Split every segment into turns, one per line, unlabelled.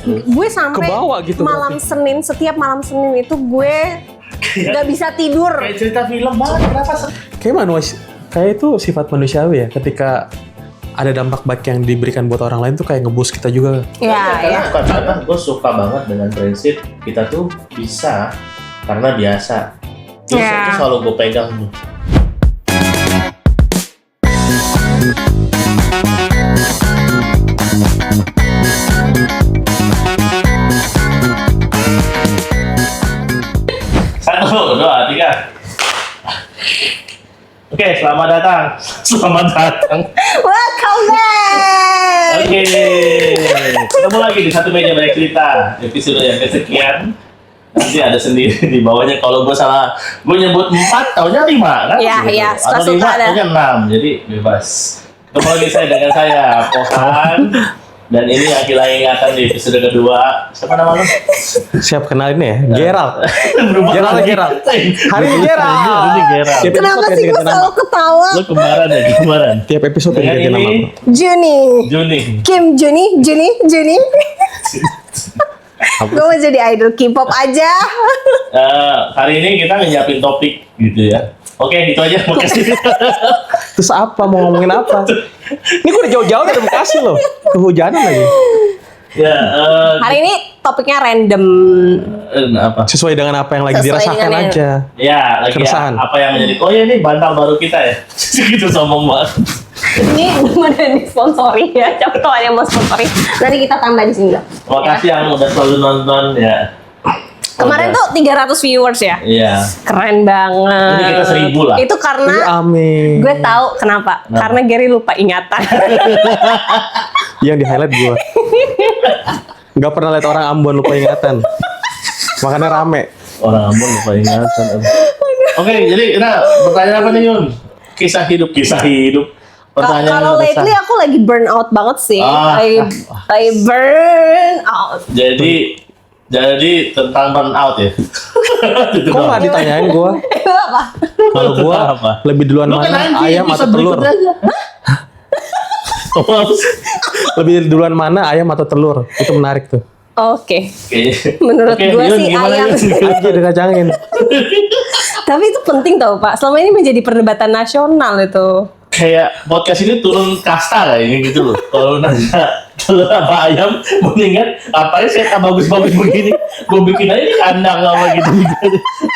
gue sampai
Kebawa gitu
malam Senin, setiap malam Senin itu gue nggak bisa tidur.
Kayak cerita film banget, kenapa sih?
Kayak itu sifat manusiawi ya, ketika ada dampak baik yang diberikan buat orang lain tuh kayak nge-boost kita juga.
Ya.
Karena gue suka banget dengan prinsip kita tuh bisa karena biasa. Terus itu selalu gue pegang tuh. Satu, dua, tiga. Oke, selamat datang. Selamat datang.
Welcome back.
Oke, ketemu lagi di Satu Meja Banyak Cerita, episode yang kesekian. Nanti ada sendiri di bawahnya. Kalau gue salah, gue nyebut 4, taunya 5 kan?
Iya,
Atau 5, taunya 6, jadi bebas. Ketemu lagi dengan saya, Pohan. Dan ini yang kehilangan ingatan di episode kedua. Siapa nama lu?
Siap kenalin ya? Gerald.
Gerald.
Hari ini Gerald. Tiap
Kenapa
episode
sih gue
ganti nama.
selalu ketawa?
Lu kemarin.
Tiap episode
Dengan
ganti nama.
ini,
Juni. Kim Juni. Gue mau jadi idol K-pop aja.
Hari ini kita nyiapin topik gitu ya. Oke, itu aja. Makasih.
Terus apa? Mau ngomongin apa? Ini gue udah jauh-jauh dari Bekasi loh. Kehujanan lagi.
Ya,
Hari ini topiknya random.
apa?
Sesuai dengan apa yang lagi
Sesuai
dirasakan
dengan
aja.
Ya, lagi
Keresahan.
apa yang menjadi? Oh ya, ini bantal baru kita ya. Gitu sombong banget.
Ini belum ada disponsori ya. Coba kalau ada yang mau sponsori, nanti kita tambah di sini.
Makasih yang udah selalu nonton ya.
Kemarin tuh 300 viewers ya.
Iya.
Keren banget.
Ini kita 1000 lah.
Itu karena
Amin.
gue tahu kenapa. Karena Gary lupa ingatan.
Yang di highlight gue. Gak pernah lihat orang Ambon lupa ingatan. Makanya rame.
Orang Ambon lupa ingatan. Oke, jadi kita pertanyaan apa nih Yun? Kisah hidup. Pertanyaan
Kalau
yang
lately
besar.
aku lagi burn out banget sih.
Ah.
Lagi burn out.
Jadi tentang burnout ya. Itu
Kok
doang.
gak ditanyain gue?
Itu apa?
Kalau gue
Apa?
lebih duluan
Lu kan
mana?
anjing,
Ayam
bisa
atau telur?
berikut aja. Oh, apa sih?
Lebih duluan mana? Ayam atau telur? Itu menarik tuh.
Oke.
Oke.
Menurut
Oke,
gue
Yun,
sih
gimana,
ayam.
Yun?
Aja dikacangin.
Tapi itu penting tau Pak. Selama ini menjadi perdebatan nasional itu.
Kayak podcast ini turun kasta kayaknya gitu loh. Kalau nanya telur apa ayam, mendingan apa saya bagus-bagus begini. Gue bikin aja di kandang apa gitu.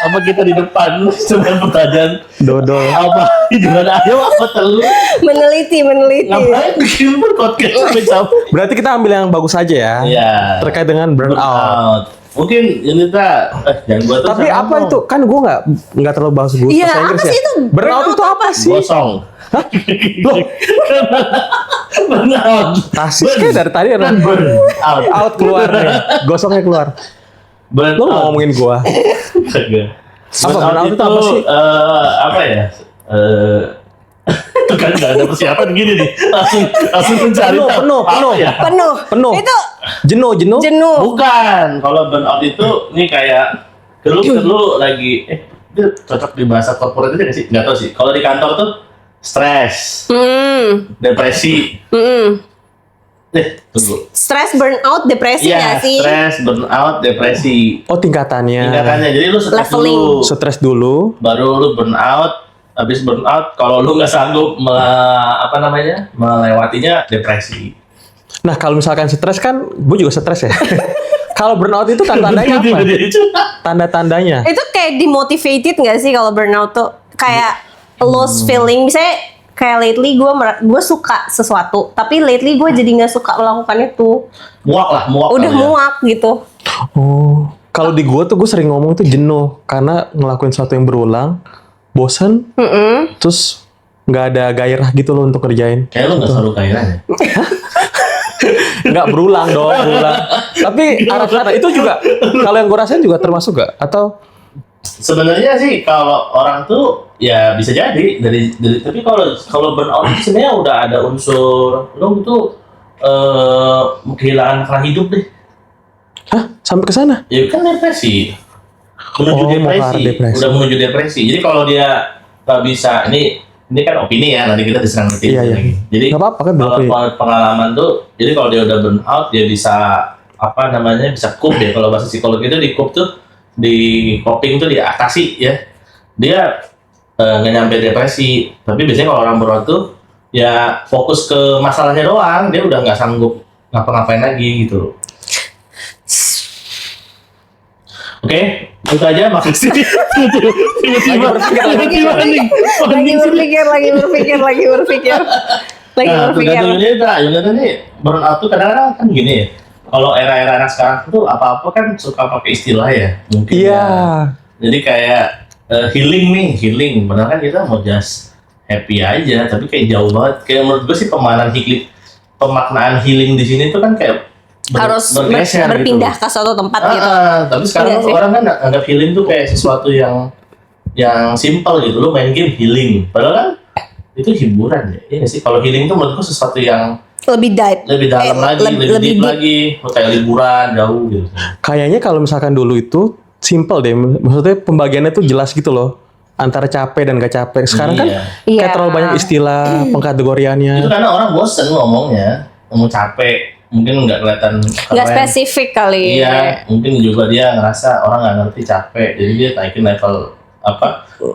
Apa kita di depan cuma pertanyaan
Dodol.
apa gimana ayam apa telur.
Meneliti.
Ngapain bikin podcast sampai capek.
Berarti kita ambil yang bagus aja ya.
Iya.
Terkait dengan burnout.
Mungkin ini jangan gua tuh.
Tapi apa itu? Kan gue nggak terlalu bahas gue
Iya,
bahasa Inggris
apa
ya.
sih itu?
Burnout itu apa sih?
Gosong.
Loh,
Burnout.
tasis kayak dari tadi ada
Burn out.
out keluar nih. Gosongnya keluar.
Burn
Lo
out.
ngomongin gue. Burnout itu apa sih?
Apa ya? Itu kan nggak ada persiapan gini nih. Langsung mencari tahu.
Penuh.
Apa ya?
Penuh. Itu
Jenuh.
jenuh.
Bukan. Kalau burnout itu nih kayak lu lagi itu cocok di bahasa korporat itu nggak sih? Nggak tahu sih. Kalau di kantor tuh stres, depresi. Tunggu.
Stres, burnout, depresi
Iya,
nggak sih?
stres, burnout, depresi.
Oh tingkatannya.
Tingkatannya. Jadi lu stres
Leveling.
dulu,
Stres dulu.
baru lu burnout. Habis burnout, kalau lu nggak sanggup melewatinya, depresi.
Nah kalau misalkan stres kan, gue juga stres ya. Kalau burnout itu tanda-tandanya apa? Tanda-tandanya.
Itu kayak demotivated nggak sih kalau burnout tuh? Kayak lost feeling. Misalnya kayak lately gue suka sesuatu, tapi lately gue jadi nggak suka melakukan itu.
Muak.
Udah
kali ya.
muak gitu.
Oh, kalau di gue tuh gue sering ngomong tuh jenuh karena ngelakuin sesuatu yang berulang, bosen, terus nggak ada gairah gitu loh untuk kerjain.
Kayak lu nggak selalu gairah ya?
Nggak berulang dong, berulang. Tapi arah sana itu juga, kalau yang gue rasain juga termasuk gak? Atau
Sebenarnya sih kalau orang tuh ya bisa jadi dari tapi kalau burnout itu sebenarnya udah ada unsur lu tuh kehilangan arah hidup deh.
hah? Sampai ke sana?
Ya kan depresi. Menuju
Oh, mau ke arah
depresi.
depresi.
Udah menuju depresi. Jadi kalau dia nggak bisa, ini kan opini ya, nanti kita diserang netizen
Iya.
lagi. Jadi
Nggak apa-apa kan,
kalau
berarti.
pengalaman tuh, jadi kalau dia udah burn out, dia bisa apa namanya bisa cope ya, kalau bahasa psikolog itu di cope tuh di coping tuh diatasi ya, dia nggak nyampe depresi, tapi biasanya kalau orang burnout tuh ya fokus ke masalahnya doang, dia udah nggak sanggup ngapa-ngapain lagi gitu. Oke, itu aja, makasih. Tiba-tiba
lagi berpikir.
Nah, tergantung ini burnout tuh kadang-kadang kan gini ya. Kalau era-era anak sekarang tuh apa-apa kan suka pakai istilah ya, mungkin.
Iya.
Ya. Jadi kayak healing. Padahal kan kita mau just happy aja, tapi kayak jauh banget. Kayak menurut gue sih pemaknaan healing di sini tuh kan kayak
Harus
bergeser
berpindah
gitu.
ke suatu tempat gitu.
Tapi sekarang
Iya sih.
orang kan anggap healing tuh kayak sesuatu yang simpel gitu. Lu main game healing, padahal kan itu hiburan ya. Iya nggak sih? Kalau healing tuh menurutku sesuatu yang
Lebih
dalam lagi, lebih deep
deep.
lagi, kayak liburan jauh gitu.
Kayaknya kalau misalkan dulu itu simple deh, maksudnya pembagiannya tuh jelas gitu loh, antara capek dan gak capek. Sekarang kan
Iya.
Iya.
kayak terlalu banyak istilah
Itu
pengkategoriannya.
karena orang bosen ngomong capek, mungkin nggak kelihatan keren.
Nggak spesifik kali.
Iya, mungkin juga dia ngerasa orang nggak ngerti capek, jadi dia naikin level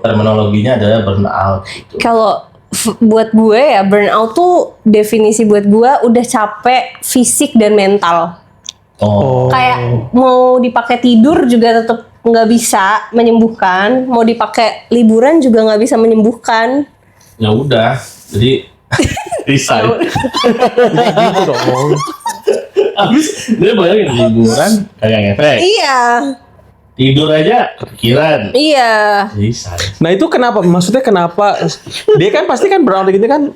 terminologinya adalah burnout gitu.
Kalau buat gue ya burnout tuh definisi buat gue udah capek fisik dan mental.
Oh,
Kayak mau dipakai tidur juga tetap nggak bisa menyembuhkan, mau dipakai liburan juga nggak bisa menyembuhkan.
ya udah, jadi resign.
Gitu dong.
Abis dia bayangin liburan kagak ngefek,
Iya,
tidur aja kepikiran,
iya.
resign.
Nah itu kenapa? Maksudnya kenapa? Dia kan pasti kan burnout ini kan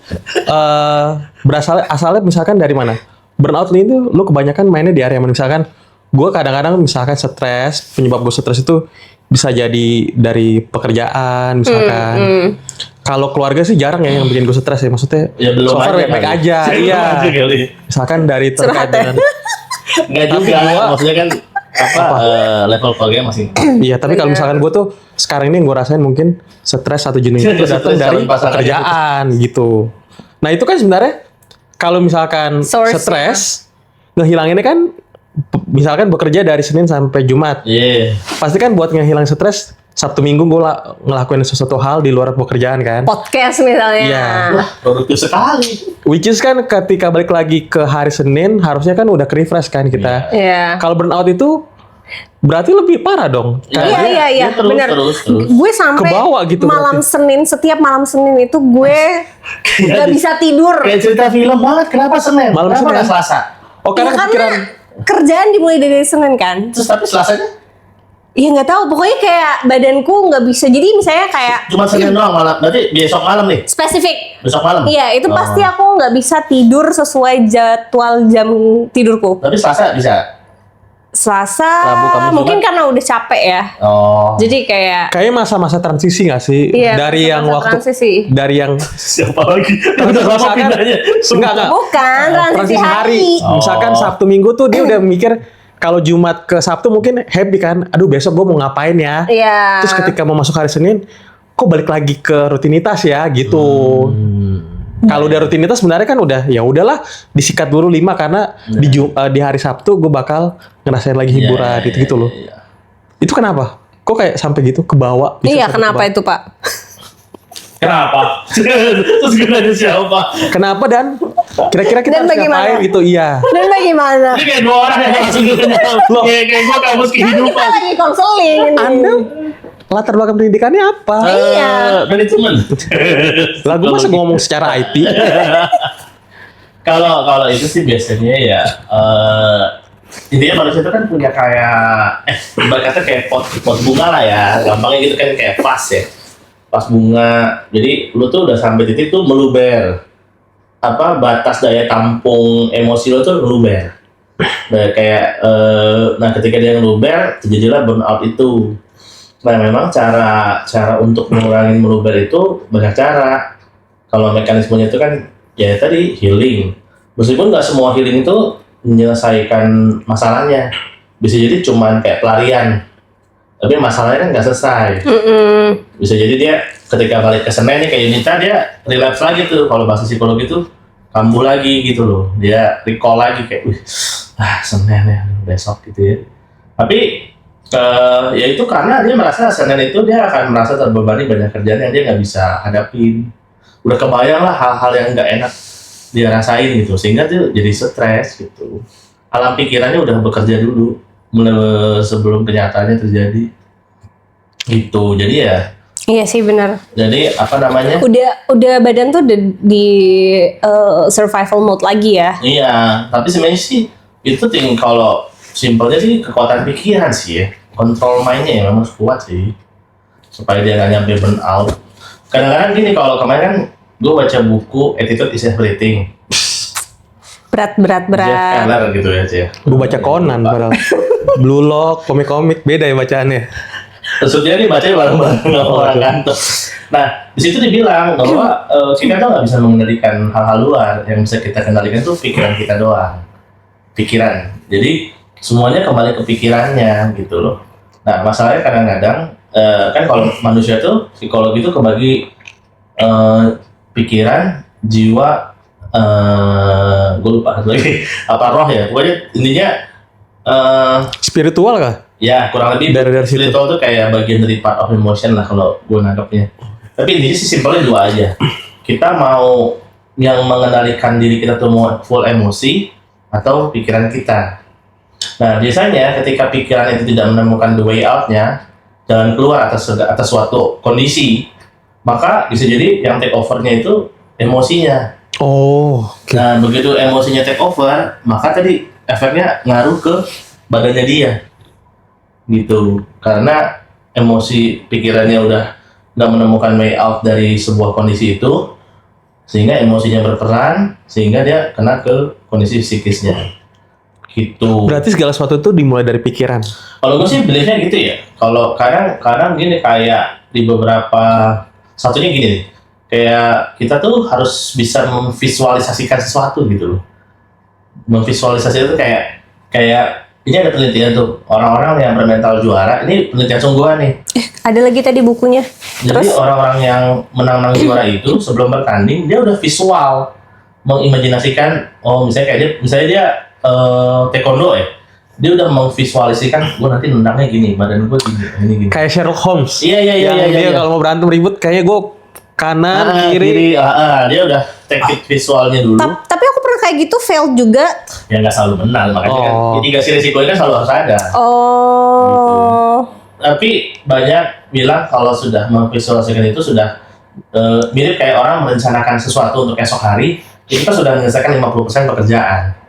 asalnya misalkan dari mana? Burnout ini tuh lu kebanyakan mainnya di area mana? Misalkan gue kadang-kadang misalkan stres, penyebab gue stres itu bisa jadi dari pekerjaan misalkan. Kalau keluarga sih jarang ya yang bikin gue stres ya, maksudnya
Ya belum
so far
aja
baik-baik
kali.
aja.
Belum
Iya.
aja kali.
Misalkan dari terkait
Curhat ya.
dengan
Nggak juga, maksudnya kan level keluarga masih.
iya, tapi kalau misalkan gue tuh sekarang ini yang gue rasain mungkin stres atau jenuh itu datang
Stres
dari
calon pasangan
pekerjaan gitu. Nah itu kan sebenarnya kalau misalkan
Source-nya.
stres ngehilanginnya kan misalkan bekerja dari Senin sampai Jumat,
Iya.
pasti kan buat ngehilang stres Sabtu Minggu gue ngelakuin sesuatu hal di luar pekerjaan kan.
Podcast misalnya.
Iya.
Wah, produktif sekali.
Which is kan ketika balik lagi ke hari Senin harusnya kan udah ke-refresh kan kita.
Iya.
Kalau burnout itu berarti lebih parah dong. Karena
Iya,
terus,
benar.
terus.
Gue sampai
Kebawa gitu
malam
berarti.
Senin, setiap malam Senin itu gue nggak bisa tidur.
Kayak cerita film banget, kenapa Senin?
Malam
Kenapa
Senin.
nggak Selasa?
Oh
Ya,
karena kepikiran.
kerjaan dimulai dari Senin kan.
Terus tapi Selasanya
Ya nggak tahu, pokoknya kayak badanku nggak bisa. Jadi misalnya kayak
cuma Senin doang malam, berarti besok malam nih,
spesifik.
besok malam.
Iya, itu
Oh.
pasti aku nggak bisa tidur sesuai jadwal jam tidurku.
Tapi Selasa bisa.
Selasa,
Rabu, Kamis,
mungkin
Jumat.
karena udah capek ya.
Oh.
Jadi kayak
Kayaknya masa-masa transisi gak sih?
Iya,
dari
masa-masa
yang waktu
transisi.
dari yang
Siapa lagi? Udah lama
misalkan
pindahnya.
enggak.
bukan transisi hari.
Oh.
Misalkan Sabtu Minggu tuh dia udah mikir kalau Jumat ke Sabtu mungkin happy kan. Aduh besok gue mau ngapain ya?
Iya.
Terus ketika mau masuk hari Senin, kok balik lagi ke rutinitas ya gitu. Kalau udah rutinitas sebenarnya kan udah ya udahlah disikat dulu 5 karena di hari Sabtu gue bakal ngerasain lagi hiburan gitu loh.
Iya.
Itu kenapa? Kok kayak sampai gitu ke bawah? bisa
Iya,
sampai
kenapa
ke bawah?
itu, Pak?
Kenapa? Terus gue nanya siapa?
Kenapa dan kira-kira kita
Dan
harus
bagaimana?
ngapain gitu? Iya.
Dan bagaimana?
Ini kayak 2 orang yang langsung
Loh.
kayak gue kamus
Kita
kehidupan.
lagi konseling.
Anda latar belakang pendidikannya apa?
Iya.
Manajemen.
Lagu masa ngomong secara IT?
Kalau itu sih biasanya ya intinya manusia itu kan punya kayak ibarat kata kayak pot bunga lah ya, gampangnya gitu kan, kayak vas ya, vas bunga. Jadi lu tuh udah sampai titik tuh meluber, batas daya tampung emosi lu tuh meluber. Nah, kayak nah ketika dia meluber terjadilah burnout itu. Nah memang cara untuk mengurangi meluber itu banyak cara. Kalau mekanismenya itu kan ya tadi healing. Meskipun nggak semua healing itu menyelesaikan masalahnya, bisa jadi cuman kayak pelarian, tapi masalahnya kan nggak selesai. Bisa jadi dia ketika balik ke Senin nih kayak Yunita, dia relapse lagi tuh, kalau bahasa psikologi tuh kambuh lagi gitu loh, dia recall lagi kayak, wih Senin ya besok gitu ya. Tapi ya itu karena dia merasa Senin itu dia akan merasa terbebani banyak kerjaan yang dia nggak bisa hadapin. Udah kebayang lah hal-hal yang nggak enak dia rasain gitu, sehingga dia jadi stres gitu. Alam pikirannya udah bekerja dulu sebelum kenyataannya terjadi gitu. Jadi ya,
Iya sih benar.
jadi apa namanya?
Udah badan tuh udah di survival mode lagi ya.
Iya, tapi sebenarnya sih itu kalau simpelnya sih kekuatan pikiran sih ya, kontrol mindnya yang memang harus kuat sih supaya dia nggak nyampe burn out. Kadang-kadang gini, kalau kemarin kan gue baca buku Attitude is Everything,
Berat.
Jeff Keller gitu ya Cih.
Gue baca Conan padahal. Blue Lock, komik-komik beda ya bacaannya.
Maksudnya ini bacanya bareng-bareng sama orang kantor. Nah, di situ dibilang bahwa kita tuh nggak bisa mengendalikan hal-hal luar. Yang bisa kita kendalikan tuh pikiran kita doang. Pikiran. Jadi semuanya kembali ke pikirannya gitu loh. Nah, masalahnya kadang-kadang kan kalau manusia tuh psikologi itu kebagi pikiran, jiwa, gue lupa satu lagi apa roh ya. Pokoknya intinya
Spiritual kah?
ya kurang lebih
Dari situ.
spiritual tuh kayak bagian dari part of emotion lah kalau gue nangkepnya. Tapi intinya sih simpelnya dua aja. Kita mau yang mengendalikan diri kita tuh mau full emosi atau pikiran kita. Nah biasanya ketika pikiran itu tidak menemukan the way out-nya, jalan keluar atas suatu kondisi, maka bisa jadi yang take over-nya itu emosinya.
Oh, oke.
Nah begitu emosinya take over, maka tadi efeknya ngaruh ke badannya dia. Gitu, karena emosi pikirannya udah nggak menemukan way out dari sebuah kondisi itu, sehingga emosinya berperan, sehingga dia kena ke kondisi psikisnya gitu.
Berarti segala sesuatu itu dimulai dari pikiran.
Kalau gue sih beliefnya gitu ya. Kalau kadang gini, kayak di beberapa, satunya gini nih, kayak kita tuh harus bisa memvisualisasikan sesuatu gitu loh. Memvisualisasi itu kayak ini ada penelitian tuh, orang-orang yang bermental juara, ini penelitian sungguhan nih.
Ada lagi tadi bukunya.
Jadi
Terus?
orang-orang yang menang juara itu sebelum bertanding dia udah visual mengimajinasikan, misalnya dia taekwondo ya, dia udah memvisualisasikan gue nanti nendangnya gini, badan gue gini.
Kayak Sherlock Holmes.
Iya.
Yang dia kalau mau berantem ribut kayaknya gue kanan, kiri.
Dia udah take visualnya dulu.
Tapi aku pernah kayak gitu failed juga.
Ya nggak selalu benar, makanya kan mitigasi risikonya kan selalu harus ada.
Oh.
Tapi banyak bilang kalau sudah memvisualisasikan itu sudah mirip kayak orang merencanakan sesuatu untuk esok hari, itu kan sudah menyelesaikan 50% pekerjaan.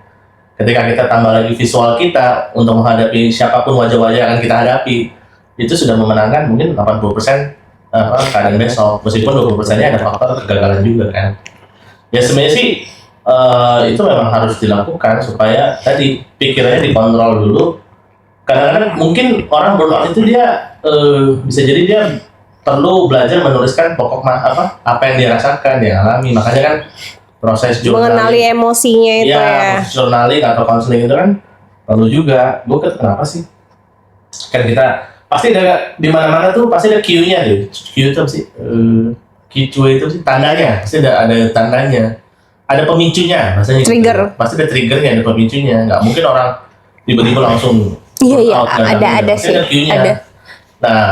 Ketika kita tambah lagi visual kita untuk menghadapi siapapun wajah-wajah yang akan kita hadapi, itu sudah memenangkan mungkin 80% keadaan besok. Meskipun 20%-nya ada faktor kegagalan juga kan. Ya sebenarnya sih itu memang harus dilakukan supaya tadi pikirannya dikontrol dulu. Kadang-kadang mungkin orang burnout itu dia bisa jadi dia perlu belajar menuliskan pokok apa yang dia rasakan, dia alami. Makanya kan proses
Mengenali emosinya itu ya.
proses journaling atau counseling itu kan perlu juga. Gue kenapa sih? Kan kita pasti ada di mana-mana tuh pasti ada Q-nya tuh. Q itu apa sih? Q itu sih tandanya. Pasti ada tandanya. Ada pemicunya, maksudnya
Trigger.
Gitu. Pasti ada triggernya, ada pemicunya. Nggak mungkin orang tiba-tiba langsung
Iya,
out,
ada
Pasti
sih.
ada Q-nya.
Ada.
Nah,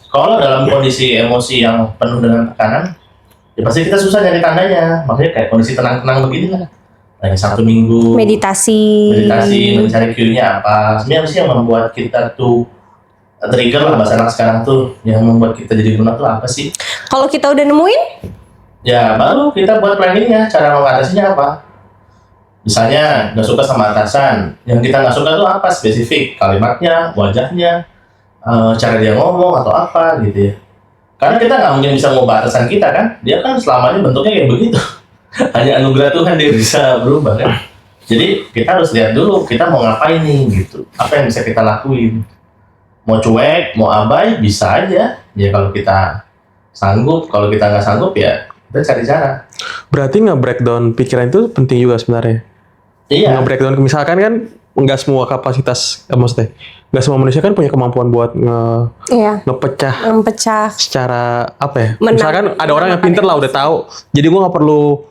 kalau dalam kondisi emosi yang penuh dengan tekanan, ya pasti kita susah nyari tandanya. Makanya kayak kondisi tenang-tenang begini lah. Kayak Sabtu Minggu.
Meditasi.
Mencari Q-nya apa. Sebenarnya sih yang membuat kita tuh trigger lah bahasa anak sekarang tuh, yang membuat kita jadi burnout tuh apa sih?
Kalau kita udah nemuin,
Ya baru kita buat planningnya, cara mengatasinya apa. Misalnya nggak suka sama atasan, yang kita nggak suka tuh apa spesifik, kalimatnya, wajahnya, cara dia ngomong atau apa gitu ya. Karena kita nggak mungkin bisa ngubah atasan kita kan, dia kan selamanya bentuknya kayak begitu. Hanya anugerah Tuhan dia bisa berubah kan. Jadi kita harus lihat dulu kita mau ngapain nih gitu, apa yang bisa kita lakuin. Mau cuek, mau abai bisa aja. Ya kalau kita sanggup, kalau kita nggak sanggup ya kita cari cara.
Berarti nge-breakdown pikiran itu penting juga sebenarnya.
Iya.
Nge-breakdown misalkan kan nggak semua kapasitas, maksudnya nggak semua manusia kan punya kemampuan buat
iya,
ngepecah
mempecah.
secara apa ya?
Menang-
Misalkan ada orang yang pinter lah udah tahu. Jadi gua nggak perlu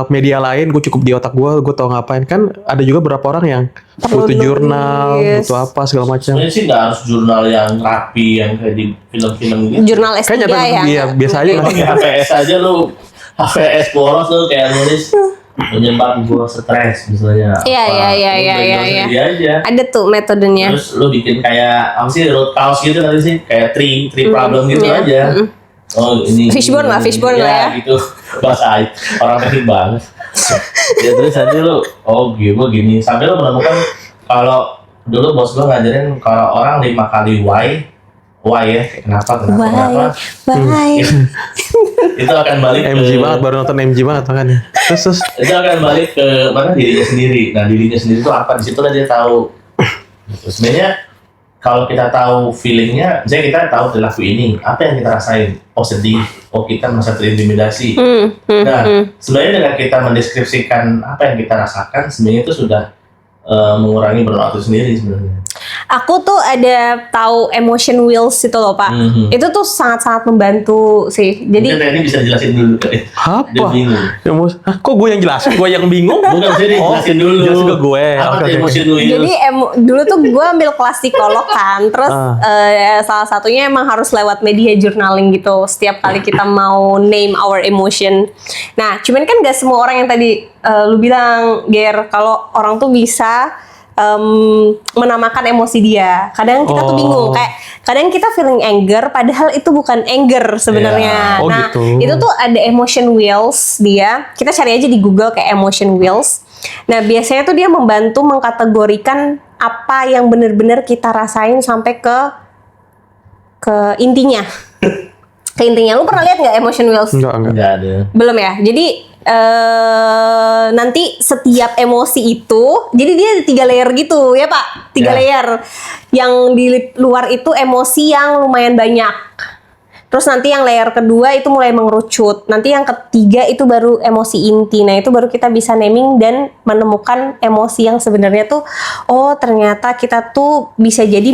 media lain, gue cukup di otak gue tau ngapain. Kan ada juga beberapa orang yang
Perlu
butuh jurnal,
nulis.
butuh apa segala macam.
Sebenarnya sih nggak harus jurnal yang rapi yang kayak di film-film gitu.
Jurnal S3
Kayaknya
ya.
iya, biasa aja.
Oke.
Pakai HVS aja lu, HVS boros lu kayak nulis penyebab gue stres misalnya.
Iya,
apa.
iya, iya,
Lu
iya,
breakdown
iya, iya.
sendiri aja.
Ada tuh metodenya.
Terus lu bikin kayak apa sih root cause gitu nanti sih kayak tree problem gitu
iya.
aja. Oh ini
Fishbone lah, fishbone lah ya.
gitu bahasa orang teknik banget. Ya terus nanti lu gini sampai lu menemukan kalau dulu bos gua ngajarin kalau orang 5 kali why ya kenapa
Bye.
itu akan balik
MG
ke
banget, baru nonton MG banget makanya. Terus
itu akan balik ke mana dirinya sendiri. Nah dirinya sendiri itu apa, di situ lah dia tahu. Gitu. Sebenarnya kalau kita tahu feelingnya, misalnya kita tahu perilaku ini, apa yang kita rasain? Oh sedih, oh kita merasa terintimidasi. Nah sebenarnya dengan kita mendeskripsikan apa yang kita rasakan, sebenarnya itu sudah mengurangi burnout itu sendiri sebenarnya.
Aku tuh ada tahu emotion wheels itu loh Pak. Itu tuh sangat-sangat membantu sih.
Mungkin
Jadi
Randy bisa jelasin dulu kali. Dia
apa?
bingung.
Hah, kok gue yang jelasin? Gue yang bingung?
Bukan sih, jelasin dulu.
Jelasin ke gue.
Apa
Oke,
tuh
oke.
emotion wheels?
jadi dulu tuh gue ambil kelas psikolog kan. Terus salah satunya emang harus lewat media journaling gitu. Setiap kali kita mau name our emotion. Nah, cuman kan gak semua orang yang tadi lu bilang, Ger, kalau orang tuh bisa menamakan emosi dia. Kadang kita tuh bingung, kayak kadang kita feeling anger padahal itu bukan anger sebenarnya.
Yeah. Oh,
Nah,
gitu.
itu tuh ada emotion wheels dia. Kita cari aja di Google kayak emotion wheels. Nah, biasanya tuh dia membantu mengkategorikan apa yang benar-benar kita rasain sampai ke intinya. Ke intinya. Lu pernah lihat nggak emotion wheels?
Enggak.
Enggak ada.
Belum ya. Jadi nanti setiap emosi itu, jadi dia ada 3 layer gitu ya Pak, 3
Ya.
layer. Yang di luar itu emosi yang lumayan banyak. Terus nanti yang layer kedua itu mulai mengerucut. Nanti yang ketiga itu baru emosi inti. Nah itu baru kita bisa naming dan menemukan emosi yang sebenarnya tuh, oh ternyata kita tuh bisa jadi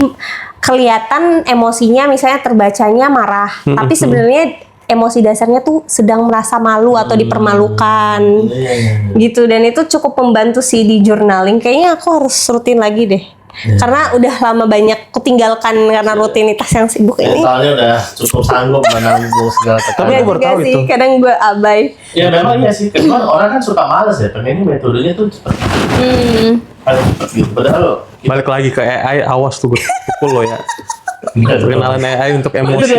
kelihatan emosinya misalnya terbacanya marah, tapi sebenarnya emosi dasarnya tuh sedang merasa malu atau dipermalukan gitu. Dan itu cukup membantu sih di journaling. Kayaknya aku harus rutin lagi deh. Karena udah lama banyak ketinggalkan karena rutinitas yang sibuk ini.
Soalnya udah cukup sanggup menanggung segala
Tapi
tekanan.
aku
Ya
baru
juga
tahu
sih,
itu.
kadang gue abai.
Ya memang iya sih, kedua orang kan suka malas ya, pengennya metodenya tuh cepet. Paling cepet gitu, padahal
Balik lagi ke AI, awas tuh gue pukul lo ya. Perkenalan AI untuk
itu
emosi.
di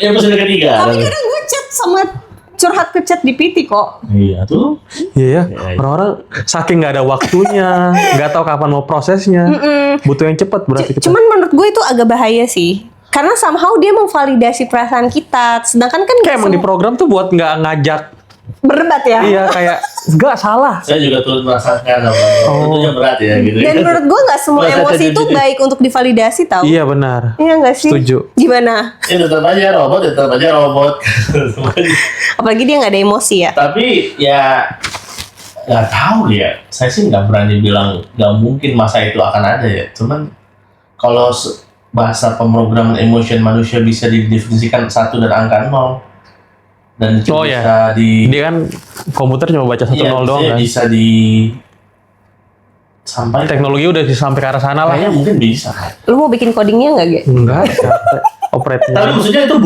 episode ketiga.
Tapi kadang gue chat sama curhat ke chat di PT kok.
Iya tuh.
Iya, orang-orang saking nggak ada waktunya, nggak tahu kapan mau prosesnya, butuh yang cepat berarti kita.
Cuman menurut gue itu agak bahaya sih. Karena somehow dia memvalidasi perasaan kita. Sedangkan kan
Kayak emang di program tuh buat nggak ngajak,
berdebat ya.
iya kayak nggak salah.
Saya juga turut merasakan apa. Tentunya berat ya gitu.
Dan menurut gue nggak semua
Masa
emosi
jadi-
itu baik untuk divalidasi tau.
Iya benar.
Iya nggak sih?
Setuju.
Gimana?
Ya tetap aja robot.
Apalagi dia nggak ada emosi ya.
Tapi ya nggak tahu ya. Saya sih nggak berani bilang nggak mungkin masa itu akan ada ya. Cuman kalau bahasa pemrograman emotion manusia bisa didefinisikan 1 dan angka 0 dan itu
Oh,
bisa
ya.
di
Dia kan komputer cuma baca 1
iya,
0 doang
maksudnya
kan.
bisa di sampai
Teknologi udah sampai ke arah sana lah.
kayaknya mungkin bisa.
Lu mau bikin codingnya nggak, Ge?
Enggak, capek. Operating.
Tapi maksudnya itu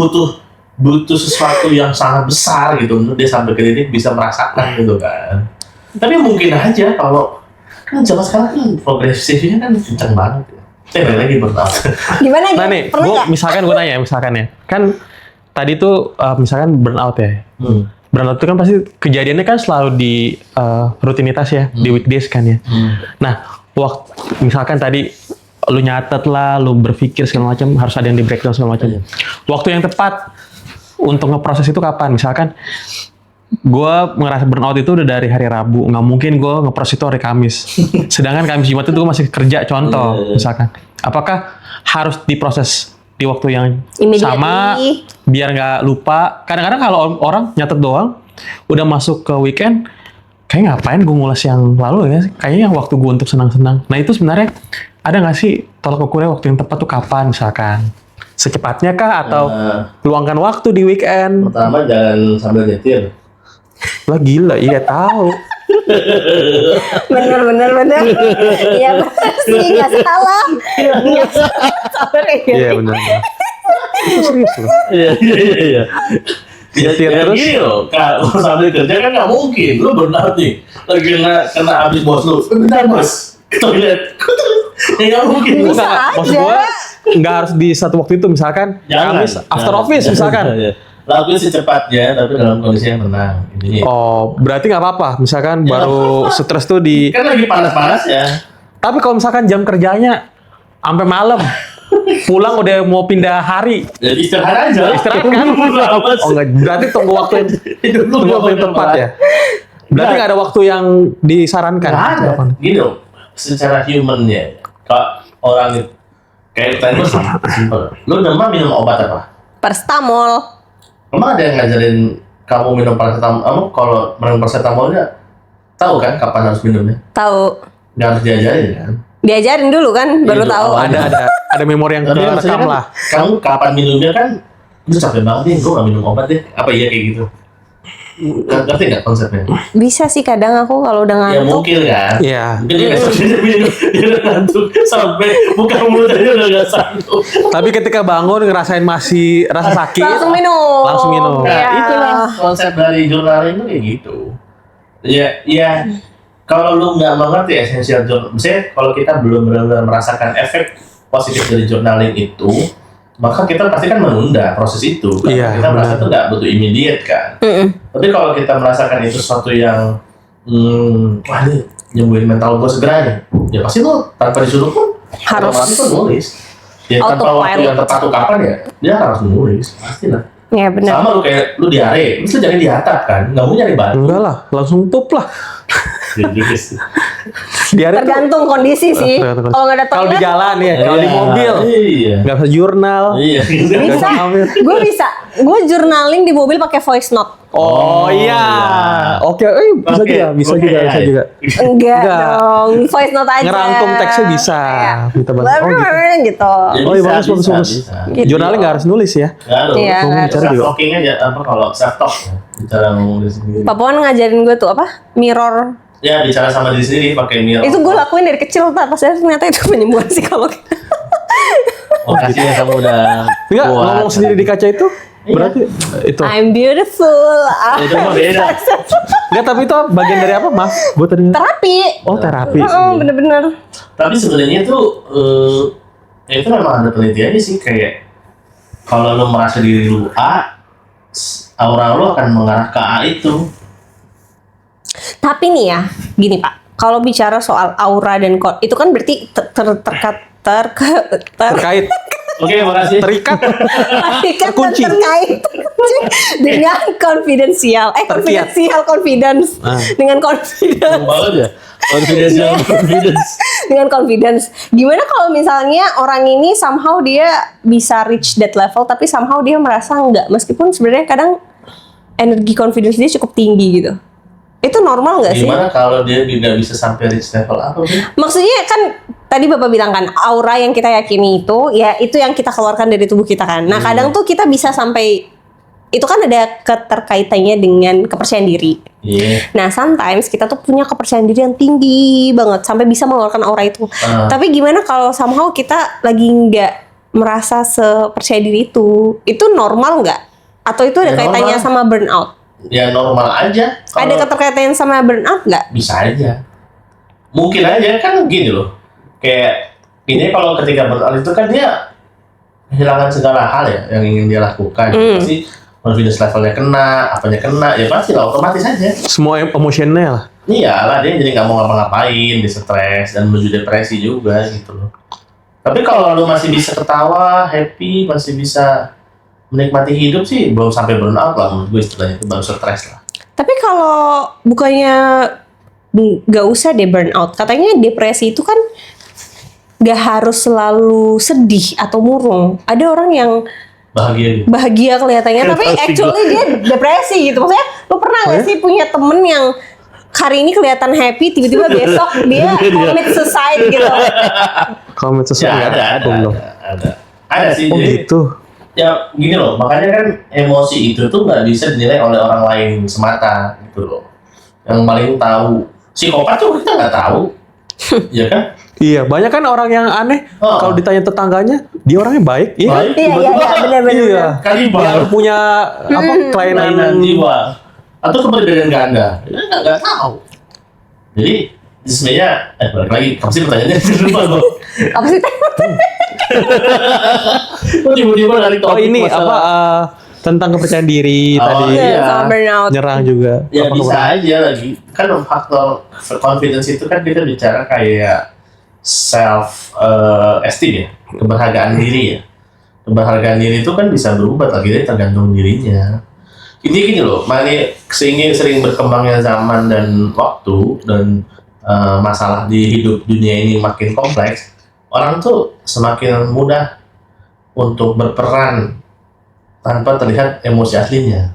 butuh sesuatu yang sangat besar gitu untuk dia sampai ke titik bisa merasakan gitu kan. Tapi mungkin aja kalau kan zaman sekarang kan progresifnya kan kenceng banget ya. Balik lagi burnout.
Gimana, Ge?
Nah nih,
Pernah
gue
nggak?
misalkan ya, kan tadi tuh misalkan burnout ya.
Hmm.
Burnout itu kan pasti kejadiannya kan selalu di rutinitas ya, di weekdays kan ya. Nah, waktu misalkan tadi lu nyatet lah, lu berpikir segala macam, harus ada yang di breakdown segala macam. Waktu yang tepat untuk ngeproses itu kapan? Misalkan gue ngerasa burnout itu udah dari hari Rabu, nggak mungkin gue ngeproses itu hari Kamis. Sedangkan Kamis Jumat itu gue masih kerja, contoh misalkan. Apakah harus diproses di waktu yang
Immediately.
sama biar nggak lupa? Kadang-kadang kalau orang nyatet doang, udah masuk ke weekend, kayak ngapain gue ngulas yang lalu ya? Kayaknya waktu gue untuk senang-senang. Nah itu sebenarnya ada nggak sih tolak ukurnya waktu yang tepat tuh kapan misalkan? Secepatnya kah atau luangkan waktu di weekend?
Pertama jangan sambil nyetir.
Lah gila, iya tahu.
Bener. Iya bener sih, nggak salah. Nggak salah.
Iya benar. Itu serius loh.
Iya. Ya,
Terus?
gini loh, kalau sambil kerja kan nggak mungkin. Lu burnout nih, lagi kena habis bos lu. Bentar bos, ke toilet. Ya nggak mungkin.
Bisa
Maksud
aja.
gue nggak harus di satu waktu itu, misalkan Kamis after office misalkan.
Lakuin secepatnya, tapi dalam kondisi yang tenang. Intinya.
Oh, berarti nggak apa-apa. Misalkan baru stres tuh di.
Kan lagi panas-panas ya.
Tapi kalau misalkan jam kerjanya sampai malam, pulang udah mau pindah hari,
Jadi istirahat aja.
istirahat kan? Oh enggak, berarti tunggu waktu yang tunggu waktu yang tepat ya. Berarti nggak ada waktu yang disarankan.
Nggak ada. Gini loh, secara humannya, kalau orang itu kayak tadi lu simpel. Lu demam minum obat apa?
Paracetamol.
Emang ada yang ngajarin kamu minum paracetamol? Kamu kalau minum paracetamolnya tahu kan kapan harus minumnya?
Tahu.
Nggak harus diajarin kan?
Diajarin dulu kan, baru
Iya,
tahu.
Ada memori yang
Tapi maksudnya
terekam
kan,
lah.
kamu kapan minumnya kan? Lu capek banget nih, gue nggak minum obat deh. Apa iya kayak gitu? Ngerti nggak konsepnya?
Bisa sih kadang aku kalau udah
Ya
ngantuk.
mungkin kan?
Iya.
Mungkin dia besok dia minum, dia udah ngantuk sampai buka mulut aja udah nggak sanggup.
Tapi ketika bangun ngerasain masih rasa sakit,
Langsung minum.
Langsung minum.
Nah,
Iya.
itulah konsep dari journaling itu kayak gitu. Ya, kalau lu nggak mengerti esensial journal, misalnya kalau kita belum benar-benar merasakan efek positif dari journaling itu, maka kita pasti kan menunda proses itu. Kan?
Iya,
Kita merasa
benar.
itu nggak butuh immediate kan. Tapi kalau kita merasakan itu sesuatu yang, wah ini nyembuhin mental gue segera nih, ya pasti lu tanpa disuruh pun
Harus.
otomatis tuh nulis. Ya tanpa waktu
Autopilot.
yang tepat tuh kapan ya, dia harus nulis, pasti lah.
Ya benar.
Sama lu kayak lu diare, terus lu jangan di atap kan, nggak mau nyari batu.
enggak lah, langsung tup lah.
Jadi
Di hari tuh
Tergantung kondisi sih.
Tergantung.
Kalau nggak ada
kalau di
toilet,
jalan ya, kalau di mobil
Iya.
nggak bisa jurnal.
Iya.
bisa. Gue bisa. Gue journaling di mobil pakai voice note.
Oh iya, oke, bisa
Oke,
juga, bisa
oke,
juga, bisa
iya.
juga.
Enggak
Enggak.
dong, voice note aja.
Ngerangkum teksnya bisa. Kita bantu. Oh, gitu.
gitu.
Ya,
Oh iya,
bisa,
bagus, bagus,
bisa,
bagus.
bisa.
Gitu.
Jurnalnya nggak harus nulis ya.
Nggak harus.
Iya,
nggak harus.
Self talking aja apa kalau self talk bicara ngomong diri sendiri.
Pak Puan ngajarin gue tuh apa? Mirror.
Ya bicara sama diri sendiri pakai mirror.
Itu gue lakuin dari kecil, tak pas ternyata itu penyembuhan psikolog.
Oh kasih ya kamu udah.
Enggak,
kuat.
ngomong sendiri di kaca itu berarti itu.
I'm beautiful.
Itu mah beda.
Enggak, tapi itu bagian dari apa, Mas? Gue tadi.
Terapi.
Oh, terapi.
Bener-bener.
Tapi sebenarnya tuh itu memang ada penelitiannya sih kayak kalau lu merasa diri lu A, aura lu akan mengarah ke A itu.
Tapi nih ya, gini Pak. Kalau bicara soal aura dan itu kan berarti
Terkait,
Oke, makasih.
terikat.
terkunci
Terkunci.
terkait dengan konfidensial confidence
Ah.
dengan confidence
banget ya. Confidence.
dengan confidence. Gimana kalau misalnya orang ini somehow dia bisa reach that level tapi somehow dia merasa enggak meskipun sebenarnya kadang energi confidence dia cukup tinggi gitu. Itu normal nggak sih?
Gimana kalau dia tidak bisa sampai reach level apa sih?
Maksudnya kan tadi Bapak bilang kan aura yang kita yakini itu ya itu yang kita keluarkan dari tubuh kita kan. Nah, kadang tuh kita bisa sampai itu kan ada keterkaitannya dengan kepercayaan diri.
Iya.
Nah, sometimes kita tuh punya kepercayaan diri yang tinggi banget sampai bisa mengeluarkan aura itu. Tapi gimana kalau somehow kita lagi nggak merasa sepercaya diri itu? Itu normal nggak? Atau itu ada
Ya,
kaitannya
normal.
sama burnout?
Ya normal aja.
Ada
Kalau
keterkaitannya sama burnout nggak?
bisa aja. Mungkin aja kan gini loh. Kayak ini kalau ketika burnout itu kan dia kehilangan segala hal ya yang ingin dia lakukan. Pasti confidence levelnya kena, apanya kena, ya pasti lah otomatis aja.
Semua emosional.
Iyalah dia jadi nggak mau ngapa-ngapain, dia stres dan menuju depresi juga gitu loh. Tapi kalau lu masih bisa ketawa, happy, masih bisa menikmati hidup sih belum sampai burnout lah menurut gue istilahnya itu baru stres lah.
Tapi kalau bukannya nggak usah deh burnout, katanya depresi itu kan nggak harus selalu sedih atau murung. Ada orang yang
Bahagia gitu.
bahagia kelihatannya, tapi
Pasti
actually dia depresi gitu. Maksudnya, lu pernah nggak sih punya temen yang hari ini kelihatan happy, tiba-tiba besok dia commit suicide gitu?
Kalau
Ya
sesuatu
ada
belum.
ada sih
Oh
jadi
gitu.
ya gini loh, makanya kan emosi itu tuh nggak bisa dinilai oleh orang lain semata gitu loh. Yang paling tahu psikopat tuh kita nggak tahu, ya kan?
Iya, banyak kan orang yang aneh
Oh.
kalau ditanya tetangganya, dia orangnya baik. Iya.
Baik,
Iya,
tiba-tiba
benar-benar.
Iya.
Kanibal.
Dia punya apa kelainan
Kelainan jiwa atau kepribadian ganda, kita nggak tahu. Jadi sebenarnya, balik lagi, kamu sih pertanyaannya lupa loh.
Apa sih?
Kok tiba-tiba dari
Oh
topik
ini apa
masalah-
tentang kepercayaan diri
Oh,
tadi
iya.
Sama burnout.
nyerang juga.
Ya
Apa
bisa
kurang?
aja lagi. Kan faktor confidence itu kan kita bicara kayak self esteem ya, keberhargaan diri ya. Keberhargaan diri itu kan bisa berubah lagi, tergantung dirinya. Ini gini loh, sering berkembangnya zaman dan waktu dan masalah di hidup dunia ini makin kompleks, orang tuh semakin mudah untuk berperan tanpa terlihat emosi aslinya.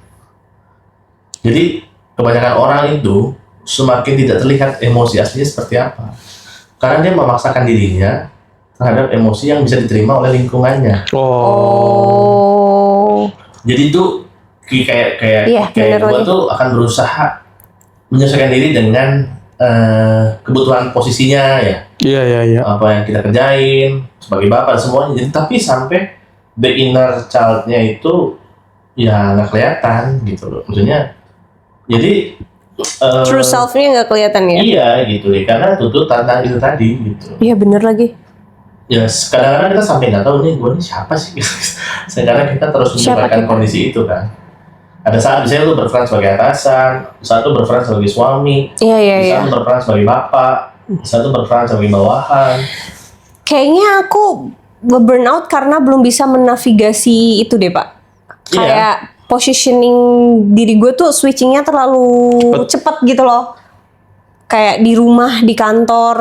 Jadi kebanyakan orang itu semakin tidak terlihat emosi aslinya seperti apa, karena dia memaksakan dirinya terhadap emosi yang bisa diterima oleh lingkungannya.
Oh.
Jadi itu kayak
Iya, bener
gua
lagi.
tuh akan berusaha menyesuaikan diri dengan kebutuhan posisinya ya,
Iya.
apa yang kita kerjain sebagai bapak semuanya. Jadi tapi sampai the inner child-nya itu ya nggak kelihatan gitu loh, maksudnya. Jadi
True self-nya nggak kelihatan ya?
iya gitu deh, karena tuntutan itu tadi gitu.
Iya bener lagi.
Ya kadang-kadang kita sampai nggak tahu nih gue nih siapa sih. Sekarang kita terus
Siapa
menyebarkan
kita?
kondisi itu kan. Ada saat misalnya lu berperan sebagai atasan, saat lu berperan sebagai suami,
Iya.
saat lu berperan sebagai bapak, saat lu berperan sebagai bawahan.
Kayaknya aku burnout karena belum bisa menavigasi itu deh Pak.
Iya.
Kayak positioning diri gue tuh switchingnya terlalu cepat gitu loh. Kayak di rumah, di kantor,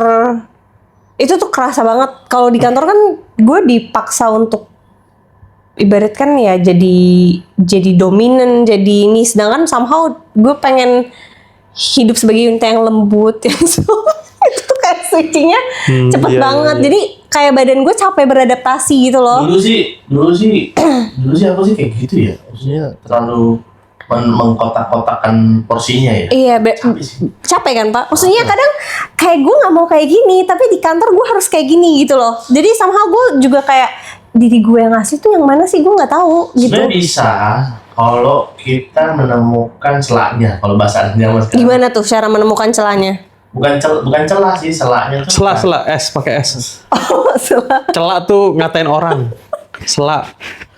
itu tuh kerasa banget. Kalau di kantor kan gue dipaksa untuk ibaratkan ya jadi dominan, jadi ini. Sedangkan somehow gue pengen hidup sebagai unta yang lembut yang itu tuh kayak switchingnya cepet
iya,
banget.
iya.
Jadi kayak badan gue capek beradaptasi gitu loh.
Dulu sih aku sih kayak gitu ya. Maksudnya terlalu mengkotak-kotakan porsinya ya.
Iya,
Capek sih.
capek kan Pak? Maksudnya kadang kayak gue nggak mau kayak gini, tapi di kantor gue harus kayak gini gitu loh. Jadi somehow gue juga kayak diri gue yang asli tuh yang mana sih gue nggak tahu gitu.
Sebenarnya bisa kalau kita menemukan celahnya, kalau bahasa zaman sekarang.
Gimana tuh cara menemukan celahnya?
Bukan celah sih, celahnya tuh.
Sela S pakai S.
Celah.
Celak tuh ngatain orang. Selak.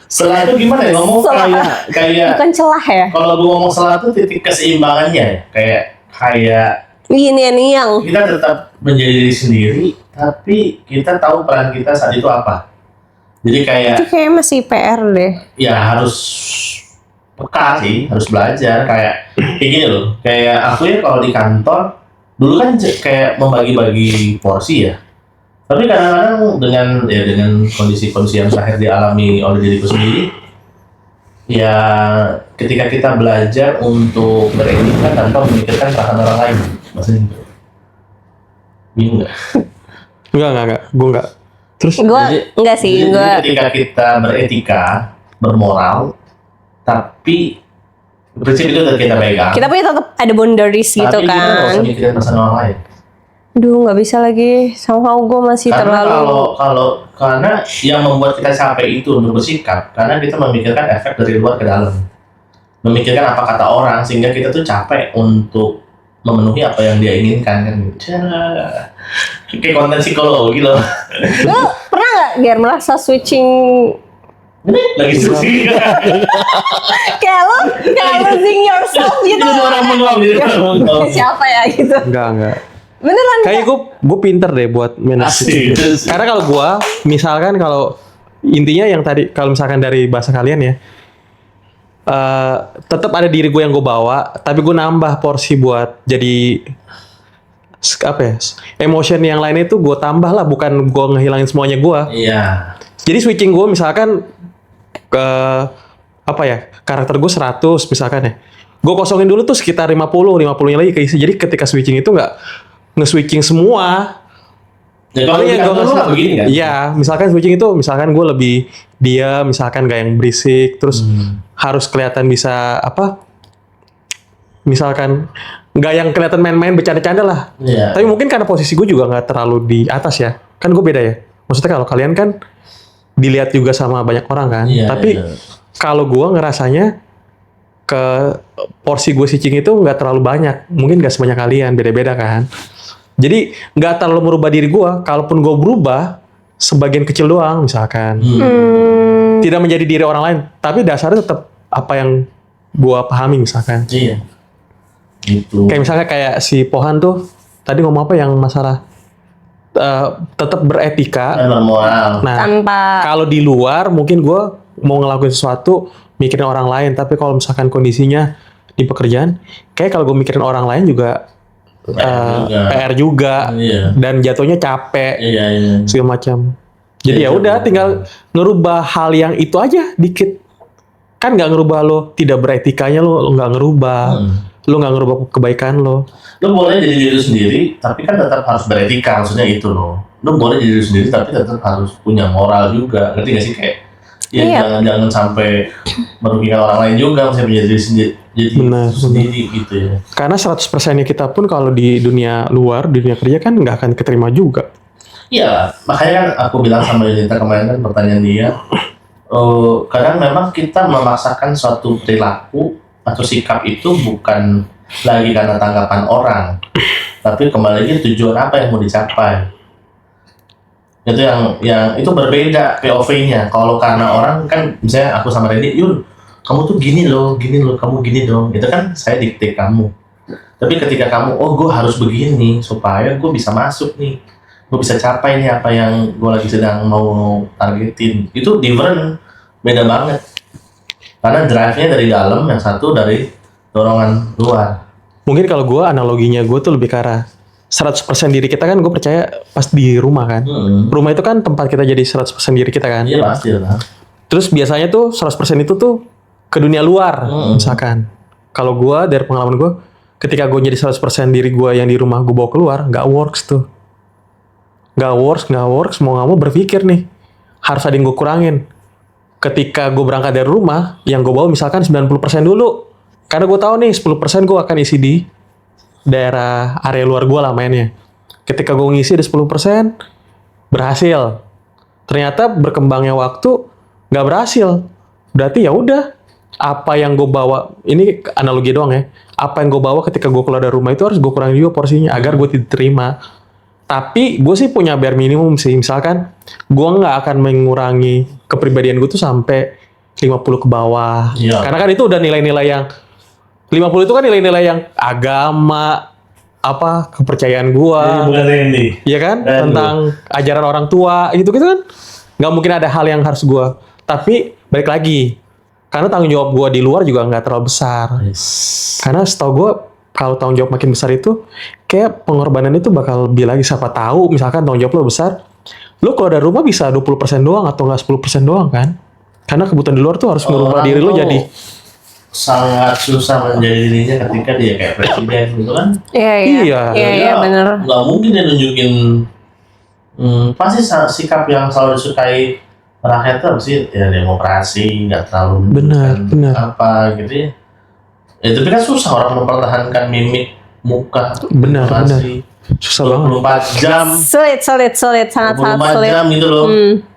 Celah itu gimana ya ngomong
Celah.
kayak
Bukan celah ya?
kalau gue ngomong celah itu titik keseimbangannya ya. Kayak
Ini yang
kita tetap menjadi diri sendiri, tapi kita tahu peran kita saat itu apa. Jadi kayak
itu kayak masih PR deh.
ya harus peka sih, harus belajar kayak gini loh. Kayak aku ya kalau di kantor dulu kan kayak membagi-bagi porsi ya. Tapi kadang-kadang dengan kondisi-kondisi yang terakhir dialami oleh diriku sendiri, ya ketika kita belajar untuk beretika tanpa memikirkan perasaan orang lain, maksudnya gitu. Bingung nggak?
Enggak. Gue enggak. Terus
Gue enggak sih,
Jadi
gue
ketika kita beretika, bermoral, tapi prinsip itu tetap kita pegang.
kita punya tetap ada boundaries gitu
tapi kita nggak usah
kan.
mikirin perasaan orang lain.
Duh nggak bisa lagi. Somehow gue masih
Karena
terlalu.
karena yang membuat kita capek itu untuk bersikap, karena kita memikirkan efek dari luar ke dalam, memikirkan apa kata orang, sehingga kita tuh capek untuk memenuhi apa yang dia inginkan kan gitu. Kayak konten psikologi loh.
Lo pernah nggak Ger merasa switching
Ini lagi suci.
kayak losing yourself gitu?
Itu orang bengong gitu.
Siapa ya gitu?
enggak.
Beneran
Kayaknya gue pinter deh buat manage.
Asik.
Karena kalau gue, misalkan kalau intinya yang tadi, kalau misalkan dari bahasa kalian ya, tetap ada diri gue yang gue bawa, tapi gue nambah porsi buat jadi apa ya? Emotion yang lainnya itu gue tambah lah, bukan gue ngehilangin semuanya gue.
Iya.
Jadi switching gue misalkan ke apa ya? Karakter gue 100 misalkan ya. Gue kosongin dulu tuh sekitar 50-nya lagi keisi. Jadi ketika switching itu nggak nge-switching semua.
Ya kalau
Paling
di
yang gue
kantor lu nggak begini kan?
Iya, misalkan switching itu, misalkan gue lebih dia, misalkan gak yang berisik, terus harus kelihatan bisa apa? Misalkan nggak yang kelihatan main-main bercanda-canda lah.
Iya.
Tapi mungkin karena posisi gue juga nggak terlalu di atas ya. Kan gue beda ya. Maksudnya kalau kalian kan dilihat juga sama banyak orang kan.
Iya,
Tapi
iya.
kalau gue ngerasanya ke porsi gue switching itu nggak terlalu banyak. Mungkin nggak sebanyak kalian, beda-beda kan. Jadi nggak terlalu merubah diri gue. Kalaupun gue berubah, sebagian kecil doang misalkan. Tidak menjadi diri orang lain. Tapi dasarnya tetap apa yang gue pahami misalkan.
Iya. Gitu.
Kayak misalnya kayak si Pohan tuh tadi ngomong apa yang masalah tetap beretika.
Bermoral.
Nah,
Tanpa
kalau di luar mungkin gue mau ngelakuin sesuatu mikirin orang lain, tapi kalau misalkan kondisinya di pekerjaan, kayak kalau gue mikirin orang lain juga PR juga
Iya.
dan jatuhnya capek
Iya, iya.
segala macam. Jadi
Iya,
ya udah
iya.
tinggal ngerubah hal yang itu aja dikit. Kan nggak ngerubah lo tidak beretikanya, lo nggak ngerubah. Lo nggak ngerubah kebaikan lo.
Lo boleh jadi diri sendiri, tapi kan tetap harus beretika, maksudnya itu loh. Lo boleh jadi diri sendiri, tapi tetap harus punya moral juga. Ngerti gak sih kayak? Ya
Iya.
jangan sampai merugikan orang lain juga, maksudnya menjadi diri sendiri, jadi
Benar,
sendiri gitu ya.
Karena 100%-nya kita pun kalau di dunia luar, di dunia kerja kan nggak akan keterima juga.
Iya, makanya kan aku bilang sama Yunita kemarin kan pertanyaan dia, kadang memang kita memaksakan suatu perilaku atau sikap itu bukan lagi karena tanggapan orang, tapi kembali lagi tujuan apa yang mau dicapai. Itu yang itu berbeda POV-nya. Kalau karena orang kan, misalnya aku sama Randy, Yun, kamu tuh gini loh, kamu gini dong. Itu kan saya dikte kamu. Tapi ketika kamu, oh gue harus begini supaya gue bisa masuk nih, gue bisa capai nih apa yang gue lagi sedang mau targetin. Itu different, beda banget. Karena drive-nya dari dalam, yang satu dari dorongan luar.
Mungkin kalau gue analoginya gue tuh lebih ke arah 100% diri kita kan gue percaya pas di rumah kan. Rumah itu kan tempat kita jadi 100% diri kita kan.
Iya pasti lah.
Terus biasanya tuh 100% itu tuh ke dunia luar misalkan. Kalau gue dari pengalaman gue, ketika gue jadi 100% diri gue yang di rumah gue bawa keluar, nggak works tuh. Nggak works, mau nggak mau berpikir nih, harus ada yang gue kurangin. Ketika gue berangkat dari rumah, yang gue bawa misalkan 90% dulu. Karena gue tahu nih 10% gue akan isi di daerah area luar gue lah mainnya. Ketika gue ngisi di 10%, berhasil. Ternyata berkembangnya waktu nggak berhasil. Berarti ya udah, apa yang gue bawa, ini analogi doang ya. Apa yang gue bawa ketika gue keluar dari rumah itu harus gue kurangin juga porsinya agar gue diterima. Tapi gue sih punya bare minimum sih. Misalkan gue nggak akan mengurangi kepribadian gue tuh sampai 50 ke bawah.
Iya.
Karena kan itu udah nilai-nilai yang 50 itu kan nilai-nilai yang agama, apa kepercayaan gue,
Bukan Randy.
ya kan,
Aduh.
tentang ajaran orang tua gitu kan. Nggak mungkin ada hal yang harus gue. Tapi balik lagi, karena tanggung jawab gue di luar juga nggak terlalu besar. Karena setahu gue kalau tanggung jawab makin besar itu kayak pengorbanan itu bakal lebih lagi. Siapa tahu misalkan tanggung jawab lo besar, lo keluar dari rumah bisa 20% doang atau nggak 10% doang kan. Karena kebutuhan di luar tuh harus merubah
Orang
diri lo
tuh
jadi
sangat susah menjadi dirinya ketika dia kayak presiden gitu kan.
Iya.
Iya bener.
Nggak mungkin dia nunjukin pasti sikap yang selalu disukai rakyat tuh apa sih, ya demokrasi, nggak terlalu
Benar,
menunjukkan
benar.
apa gitu ya. Tapi kan susah orang mempertahankan mimik muka.
Benar,
demokrasi.
susah banget.
24 jam,
Sulit, sangat
24
sulit.
jam gitu loh.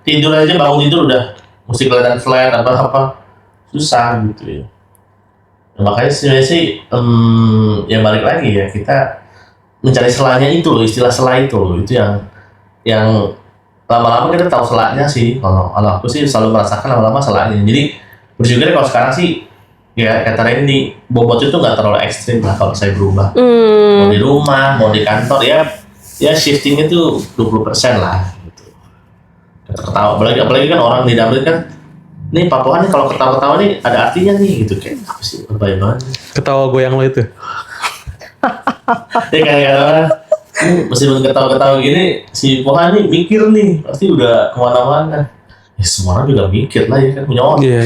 Tidur aja, bangun tidur udah mesti kelihatan flat apa susah gitu ya. Nah, makanya sebenarnya sih ya balik lagi ya, kita mencari selanya itu loh, istilah sela itu loh, itu yang lama-lama kita tahu selanya sih. Kalau aku sih selalu merasakan lama-lama selanya. Jadi bersyukur kalau sekarang sih ya kata Randy, bobot itu nggak terlalu ekstrim lah kalau saya berubah. Mau di rumah, mau di kantor ya shifting itu 20% lah gitu. Ketawa, apalagi kan orang di Dublin kan, nih Papua nih kalau ketawa-ketawa nih ada artinya nih gitu, kayak apa sih lebay banget.
Ketawa goyang lo itu.
Ya kayak orang meskipun ketawa-ketawa gini, si Pohan nih mikir nih, pasti udah kemana-mana. Ya semua orang juga mikir lah ya kan, punya otak.
Iya.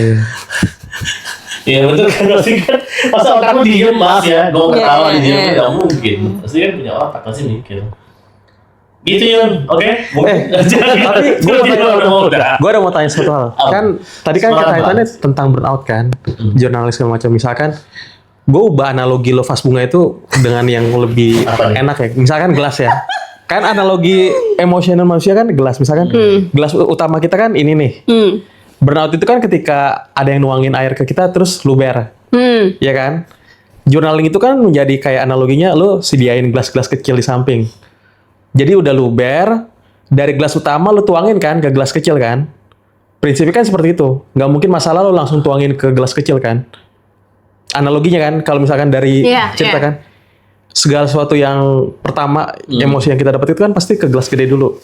Iya betul kan, pasti kan masa otakku diem, maaf ya, gue mau ketawa
Iya,
di diem
iya.
nggak mungkin, pasti kan punya otak, pasti mikir Gitu Yun, oke?
Tapi gue
udah.
ada mau tanya satu hal.
Apa?
Kan tadi kan
Semangat
kaitannya tentang burnout kan, jurnalis segala macam. Misalkan gue ubah analogi lo vas bunga itu dengan yang lebih
Apa nih?
enak ya. Misalkan gelas ya. Kan analogi emosional manusia kan gelas. Misalkan gelas utama kita kan ini nih. Burnout itu kan ketika ada yang nuangin air ke kita terus luber. Ya kan? Journaling itu kan menjadi kayak analoginya lo sediain gelas-gelas kecil di samping. Jadi udah luber, dari gelas utama lo tuangin kan ke gelas kecil kan. Prinsipnya kan seperti itu. Nggak mungkin masalah lo langsung tuangin ke gelas kecil kan. Analoginya kan, kalau misalkan dari cerita kan. Segala sesuatu yang pertama, emosi yang kita dapat itu kan pasti ke gelas gede dulu.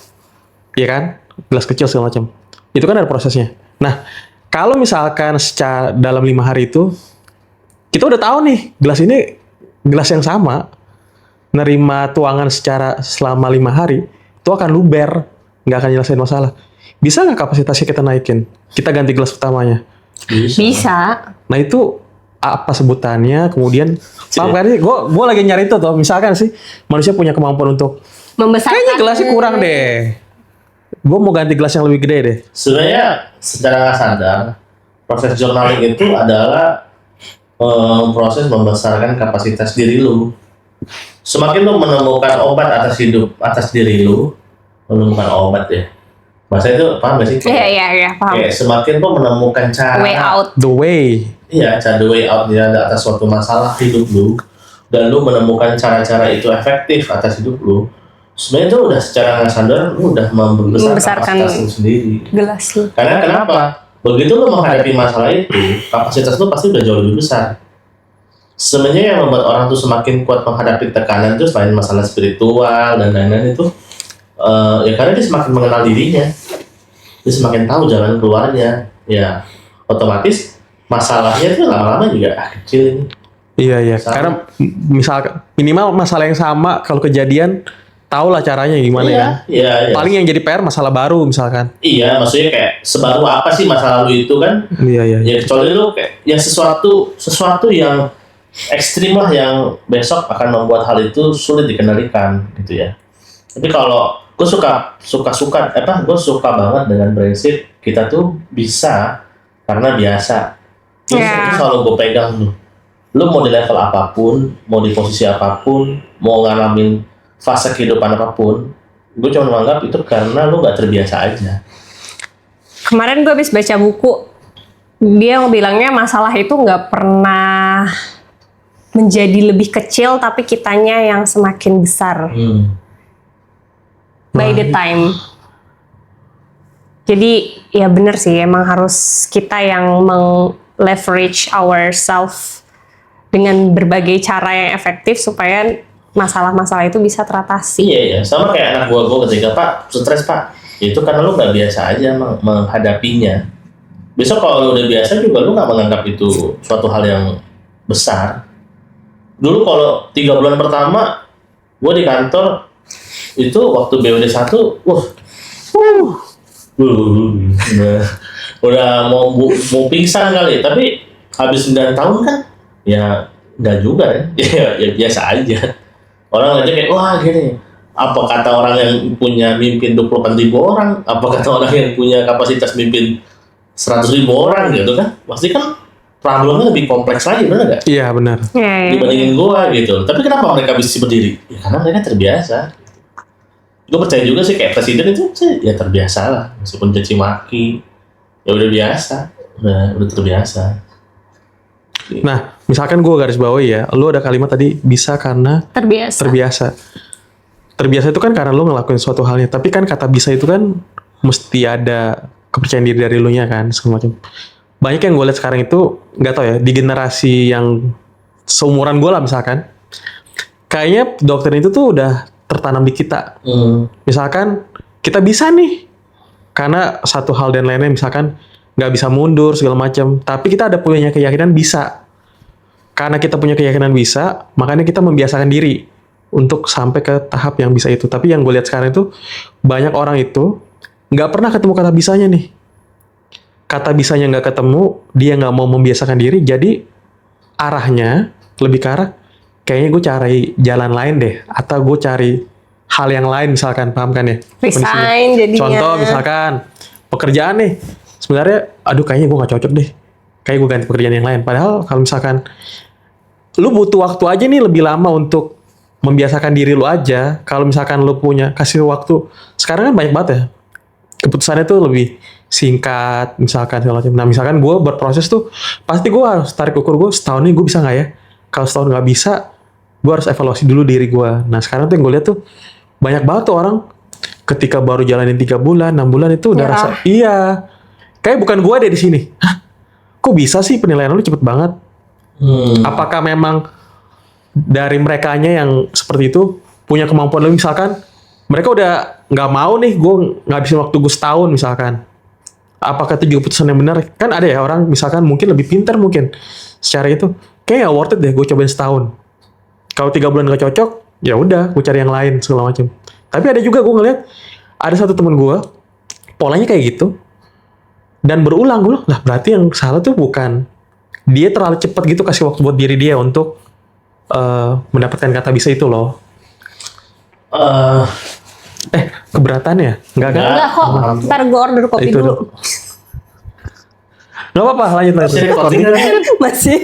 Iya kan? Gelas kecil segala macam. Itu kan ada prosesnya. Nah, kalau misalkan secara dalam 5 hari itu, kita udah tahu nih, gelas ini gelas yang sama, nerima tuangan secara selama 5 hari, itu akan luber, nggak akan nyelesain masalah. Bisa nggak kapasitasnya kita naikin? Kita ganti gelas utamanya.
Bisa.
Nah itu apa sebutannya? Kemudian, paham kan sih? Gue lagi nyari itu tuh. Misalkan sih, manusia punya kemampuan untuk,
Membesarkan.
kayaknya gelasnya kurang deh. Gue mau ganti gelas yang lebih gede deh.
Sebenarnya secara nggak sadar, proses journaling itu adalah proses membesarkan kapasitas diri lu. Semakin lu menemukan obat atas diri lu, menemukan obat ya. Bahasa itu paham gak sih?
Iya, paham.
Kayak semakin lu menemukan cara
Way out.
The way.
Iya, cara the way out dia atas suatu masalah hidup lu, dan lu menemukan cara-cara itu efektif atas hidup lu. Sebenarnya itu udah secara nggak sadar lu udah membesarkan kapasitas lu sendiri.
Gelas lu.
Karena kenapa? Begitu lu menghadapi masalah itu, kapasitas lu pasti udah jauh lebih besar. Sebenarnya yang membuat orang tuh semakin kuat menghadapi tekanan itu selain masalah spiritual dan lain-lain itu, ya karena dia semakin mengenal dirinya, dia semakin tahu jalan keluarnya, ya otomatis masalahnya itu lama-lama juga kecil ini.
Iya. Karena misalkan minimal masalah yang sama kalau kejadian, tahu lah caranya gimana kan.
Iya.
Paling yang jadi PR masalah baru misalkan.
Iya, maksudnya kayak sebaru apa sih masa lalu itu kan?
Iya.
Ya kecuali lu kayak ya sesuatu yang ekstrim lah yang besok akan membuat hal itu sulit dikendalikan gitu ya. Tapi kalau gue gue suka banget dengan prinsip kita tuh bisa karena biasa. Itu selalu gue pegang tuh. Lu mau di level apapun, mau di posisi apapun, mau ngalamin fase kehidupan apapun, gue cuma menganggap itu karena lu gak terbiasa aja.
Kemarin gue habis baca buku, dia bilangnya masalah itu nggak pernah menjadi lebih kecil, tapi kitanya yang semakin besar by the time. Jadi ya bener sih, emang harus kita yang leverage ourselves dengan berbagai cara yang efektif supaya masalah-masalah itu bisa teratasi.
Iya, sama kayak anak gua ketika Pak stres Pak, itu karena lu nggak biasa aja menghadapinya. Besok kalau lu udah biasa juga lu nggak menganggap itu suatu hal yang besar. Dulu kalau 3 bulan pertama gua di kantor itu waktu BUD 1, udah mau pingsan kali, tapi habis 9 tahun kan ya nggak juga ya biasa aja. Orang aja kayak, wah gini, apa kata orang yang punya mimpin 28.000 orang, apa kata orang yang punya kapasitas mimpin 100.000 orang gitu kan, pasti kan problemnya lebih kompleks lagi, benar nggak?
Iya benar.
Dibandingin gua gitu. Tapi kenapa mereka bisa berdiri? Ya karena mereka terbiasa. Gue percaya juga sih kayak presiden itu sih ya terbiasa lah, meskipun caci maki, ya udah biasa, udah terbiasa.
Nah, misalkan gue garis bawahi ya, lu ada kalimat tadi bisa karena terbiasa. Terbiasa itu kan karena lu ngelakuin suatu halnya, tapi kan kata bisa itu kan mesti ada kepercayaan diri dari lu nya kan, segala macam. Banyak yang gue lihat sekarang itu, nggak tau ya, di generasi yang seumuran gue lah misalkan, kayaknya dokter itu tuh udah tertanam di kita. Misalkan kita bisa nih, karena satu hal dan lainnya misalkan nggak bisa mundur segala macam, tapi kita ada punya keyakinan bisa. Karena kita punya keyakinan bisa, makanya kita membiasakan diri untuk sampai ke tahap yang bisa itu. Tapi yang gue lihat sekarang itu banyak orang itu nggak pernah ketemu kata bisanya nih. Kata bisanya nggak ketemu, dia nggak mau membiasakan diri, jadi arahnya lebih ke arah kayaknya gue cari jalan lain deh, atau gue cari hal yang lain misalkan, paham kan ya? Kondisinya.
Resign jadinya.
Contoh misalkan pekerjaan nih, sebenarnya aduh kayaknya gue gak cocok deh. Kayak gue ganti pekerjaan yang lain. Padahal kalau misalkan lu butuh waktu aja nih lebih lama untuk membiasakan diri lu aja. Kalau misalkan lu punya kasih waktu, sekarang kan banyak banget ya. Keputusannya tuh lebih singkat misalkan segala macam. Nah misalkan gue berproses tuh pasti gue harus tarik ukur gue setahun ini gue bisa nggak ya. Kalau setahun nggak bisa, gue harus evaluasi dulu diri gue. Nah sekarang tuh yang gue lihat tuh banyak banget tuh orang ketika baru jalanin 3 bulan, 6 bulan itu udah
Nyerah.
rasa iya. Kayak bukan gue deh di sini. Hah? Kok bisa sih penilaian lu cepet banget? Apakah memang dari merekanya yang seperti itu punya kemampuan lebih, misalkan mereka udah nggak mau nih gue ngabisin waktu gue setahun misalkan. Apakah itu juga keputusan yang benar? Kan ada ya orang misalkan mungkin lebih pintar mungkin secara itu. Kayak gak worth it deh gue cobain setahun. Kalau 3 bulan gak cocok, ya udah gue cari yang lain segala macam. Tapi ada juga gue ngeliat ada satu temen gue polanya kayak gitu dan berulang. Gue lah berarti yang salah tuh bukan dia terlalu cepat gitu kasih waktu buat diri dia untuk mendapatkan kata bisa itu loh. Keberatan ya? Enggak kan?
Enggak kok, ntar gue order kopi
Itu
dulu.
Gak apa-apa, lanjut.
Masih recording kan?
Masih.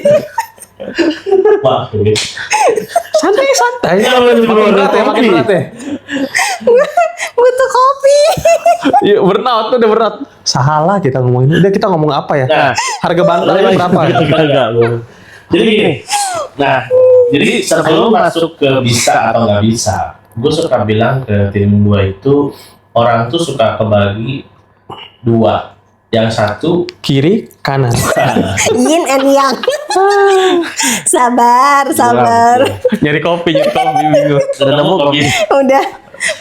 Wah, gitu.
Santai.
Ya, bener,
Makin berat ya,
kopi.
makin berat ya.
Butuh kopi.
Iya, burnout tuh udah berat. Salah kita ngomongin. Udah kita ngomong apa ya?
Nah.
Harga bantalnya berapa?
Enggak. Jadi gini. Nah, jadi sebelum masuk ke bisa atau nggak bisa, gue suka bilang ke tim gue itu orang tuh suka kebagi 2. Yang satu
Kiri, kanan.
Yin and yang. Sabar.
Nyari kopi.
udah nemu kopi.
Udah.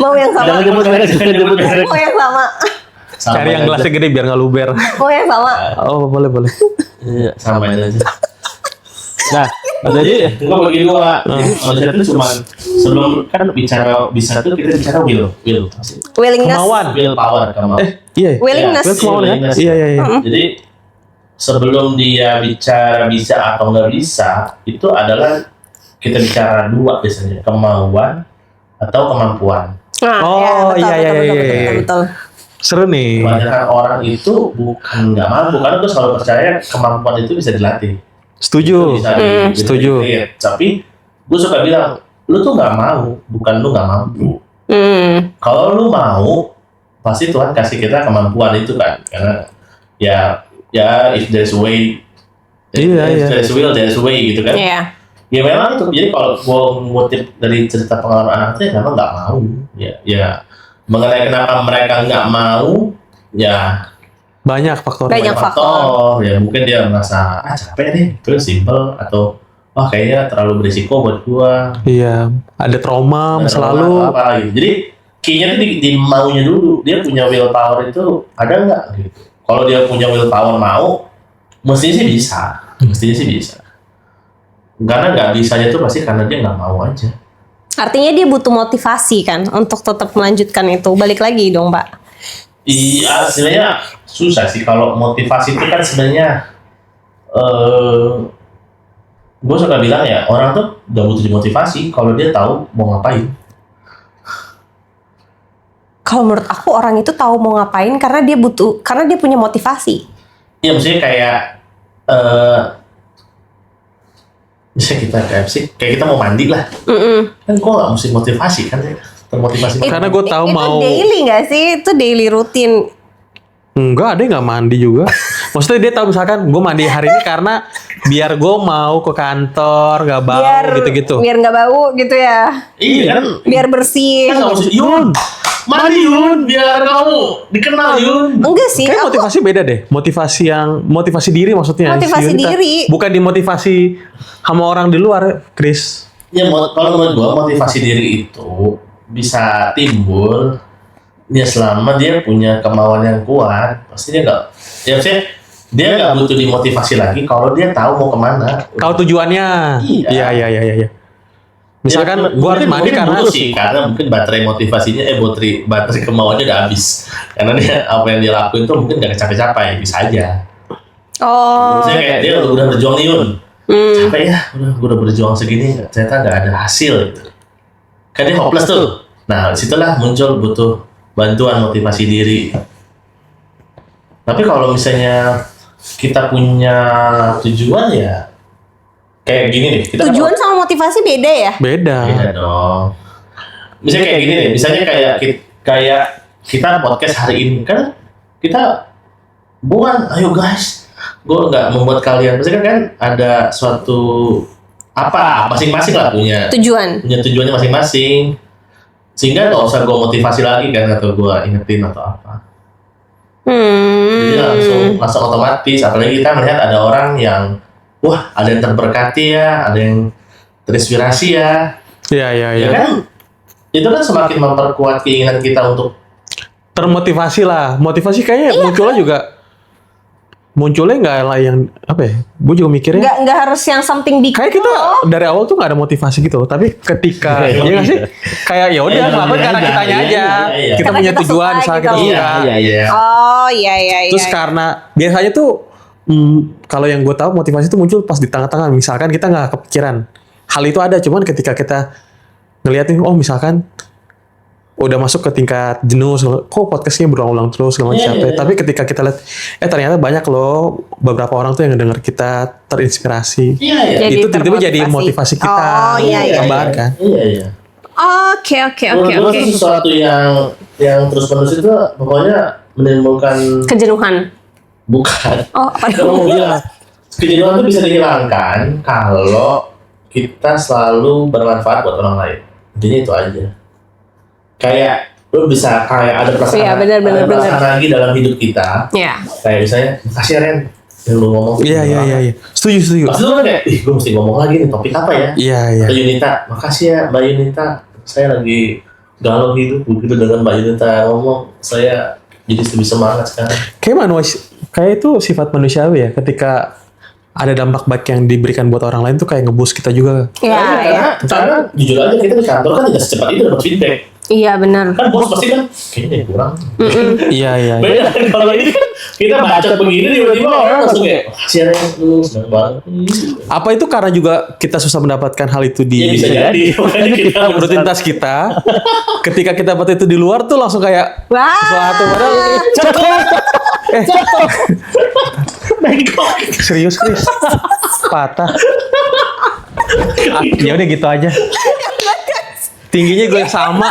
Mau yang sama.
Jangan jemput merek, jangan jemput merek.
Mau yang sama.
Cari yang gelasnya gede biar nggak luber.
Mau yang sama.
Oh, boleh.
Iya, samain aja. Nah, jadi gue bagi 2. Jadi manusia itu cuma sebelum kan bicara bisa tuh kita bicara will.
Willingness.
Kemauan.
Will power kemauan.
Iya.
Willingness.
Kemauan ya?
Willingness.
Iya.
Jadi sebelum dia bicara bisa atau nggak bisa, itu adalah kita bicara 2 biasanya, kemauan atau kemampuan.
Nah,
Oh,
betul,
iya.
betul.
Seru nih.
Kebanyakan orang itu bukan nggak mampu, karena gue selalu percaya kemampuan itu bisa dilatih.
Setuju.
Itu bisa
Setuju.
Tapi gue suka bilang, lu tuh nggak mau, bukan lu nggak mampu. Kalau lu mau, pasti Tuhan kasih kita kemampuan itu kan, karena ya if there's a way, if there's a will, there's a way gitu kan.
Iya.
Ya memang itu. Jadi kalau gue ngutip dari cerita pengalaman anak saya, memang nggak mau. Ya mengenai kenapa mereka nggak mau, ya
Banyak faktor.
Banyak faktor.
Ya mungkin dia merasa capek deh, itu simple, atau wah kayaknya terlalu berisiko buat gua.
Iya. Ada trauma masa lalu.
Apa gitu. Jadi kayaknya tuh di maunya dulu. Dia punya willpower itu ada nggak gitu. Kalau dia punya willpower mau, mestinya sih bisa. Karena nggak bisanya tuh pasti karena dia nggak mau aja.
Artinya dia butuh motivasi kan untuk tetap melanjutkan itu. Balik lagi dong, Pak.
Iya, sebenarnya susah sih kalau motivasi itu kan sebenarnya gue suka bilang ya, orang tuh gak butuh dimotivasi kalau dia tahu mau ngapain.
Kalau menurut aku orang itu tahu mau ngapain karena dia punya motivasi.
Iya, maksudnya kayak misalnya kita kayak kita mau mandi lah, kan gue gak mesti motivasi kan, termotivasi.
Karena gue tahu
itu
mau.
daily nggak sih? Itu daily rutin.
Enggak, ada yang nggak mandi juga. Maksudnya dia tahu misalkan gue mandi hari ini karena biar gue mau ke kantor gak bau gitu-gitu.
Biar nggak bau gitu ya.
Iya kan?
Biar bersih.
Kan gak mesti Yun, mandi Yun, biar kamu dikenal Yun.
Enggak sih.
Kayak
Aku
motivasi beda deh. Motivasi diri maksudnya.
Motivasi
Kita-
diri.
Bukan dimotivasi sama orang di luar, Chris.
Ya kalau menurut gua motivasi diri itu bisa timbul ya selama dia punya kemauan yang kuat. Pasti dia nggak, ya maksudnya dia nggak butuh dimotivasi lagi kalau dia tahu mau kemana.
Tahu tujuannya.
Iya.
Iya. Misalkan
Ya,
gue harus
mungkin-
mandi
mungkin
karena
dulu
harus.
sih, karena mungkin baterai motivasinya baterai kemauannya udah habis. Karena dia apa yang dia lakuin tuh mungkin nggak capek-capek, bisa aja.
Oh.
Maksudnya kayak dia udah berjuang nih Yun. Capek ya, gue udah berjuang segini, ternyata nggak ada hasil gitu. Kan dia hopeless tuh. Nah, disitulah muncul butuh bantuan motivasi diri. Tapi kalau misalnya kita punya tujuan ya kayak gini nih. Kita
Tujuan sama motivasi beda ya?
Beda.
Iya dong. Misalnya kayak gini nih, misalnya kayak kita podcast hari ini kan kita bukan, ayo guys, gue nggak membuat kalian. Misalnya kan ada suatu apa masing-masing lah punya tujuannya masing-masing, sehingga nggak usah gue motivasi lagi kan atau gue ingetin atau apa. Jadi langsung otomatis. Apalagi kita melihat ada orang yang wah ada yang terberkati ya, ada yang terinspirasi ya.
Iya.
Ya kan? Itu kan semakin memperkuat keinginan kita untuk
Termotivasi lah. Motivasi kayaknya munculnya nggak lah yang apa ya? Gue juga mikirnya.
Nggak harus yang something big.
Kayak kita dari awal tuh nggak ada motivasi gitu, tapi ketika ya nggak sih, kayak ya udah ngelakuin karena kitanya aja, kita
Karena
punya
kita
tujuan,
suka
misalnya
gitu.
kita suka.
Iya.
Oh iya.
Terus karena biasanya tuh kalau yang gue tahu motivasi itu muncul pas di tengah-tengah, misalkan kita nggak kepikiran hal itu ada, cuman ketika kita ngeliatin, oh misalkan udah masuk ke tingkat jenuh, kok podcastnya berulang-ulang terus segala macam. Tapi ketika kita lihat, ternyata banyak loh beberapa orang tuh yang denger kita terinspirasi.
Iya.
Jadi
Itu tiba-tiba jadi
termotivasi.
motivasi kita.
Oh, iya.
Tambahan kan.
Iya.
Oke.
Menurut gue sesuatu yang terus-menerus itu pokoknya menimbulkan
Kejenuhan.
bukan.
Oh, apa
Kalau mau bilang kejenuhan itu bisa dihilangkan kalau kita selalu bermanfaat buat orang lain. Intinya itu aja. Kayak lu bisa kayak ada perasaan,
Iya, benar.
lagi dalam hidup kita.
Ya.
Kayak misalnya, makasih ya Ren, yang lu ngomong.
Iya. Setuju.
Pasti lu kan kayak, gue mesti ngomong lagi nih, topik apa ya?
Iya.
Atau Yunita, makasih ya Mbak Yunita, saya lagi galau hidup, begitu dengan Mbak Yunita ngomong, saya jadi lebih semangat sekarang.
Kayak itu sifat manusiawi ya, ketika ada dampak baik yang diberikan buat orang lain tuh kayak nge-boost kita juga.
Iya.
Karena jujur aja kita di kantor kan tidak secepat itu dapat feedback.
Iya benar.
Kan bos pasti kan kayaknya kurang.
Iya.
Beda kan kalau ini kan kita baca begini tiba-tiba orang langsung kayak siaran lu seneng banget.
Apa itu karena juga kita susah mendapatkan hal itu di
Iya bisa jadi. Makanya kita
rutinitas kita. Ketika kita dapat itu di luar tuh langsung kayak
Wah.
sesuatu padahal
bengkok.
serius Chris patah. Ya udah gitu aja. Tingginya gue sama.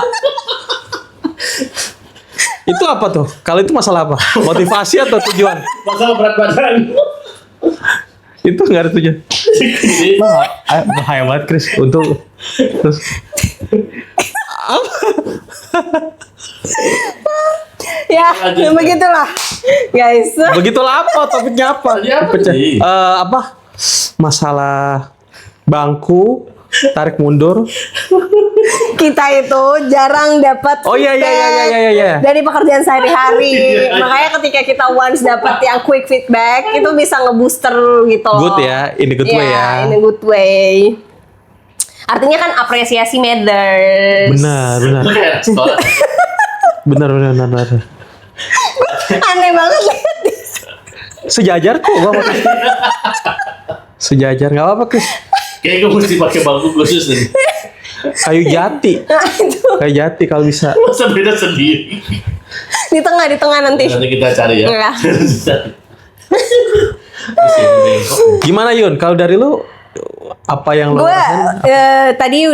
Itu apa tuh? Kalau itu masalah apa? Motivasi atau tujuan?
Masalah berat badan.
Itu nggak ada tujuan. Bahaya banget Chris. Untuk terus
Ya, begitulah. Guys.
begitulah apa topiknya apa?
Tadi apa
Pecah.
sih?
Apa? Masalah bangku tarik mundur.
Kita itu jarang dapat
Oh iya.
feedback dari pekerjaan sehari-hari.
Iya.
Makanya ketika kita once dapat yang quick feedback itu bisa ngebooster gitu loh.
Good ya, in a good way ya.
In a good way. Artinya kan apresiasi matters.
Benar.
Lu kayak sekolah.
Benar.
Aneh banget.
Sejajar kok gua sama Chris. Sejajar nggak apa-apa Chris.
Kayak gue mesti pakai bangku khusus nih.
Kayu jati.
Nah, itu
Kayu jati kalau bisa.
Masa beda sendiri.
di tengah nanti.
Nanti kita cari ya.
Iya.
Gimana Yun? Kalau dari lu apa yang lu
Gue
rasain?
tadi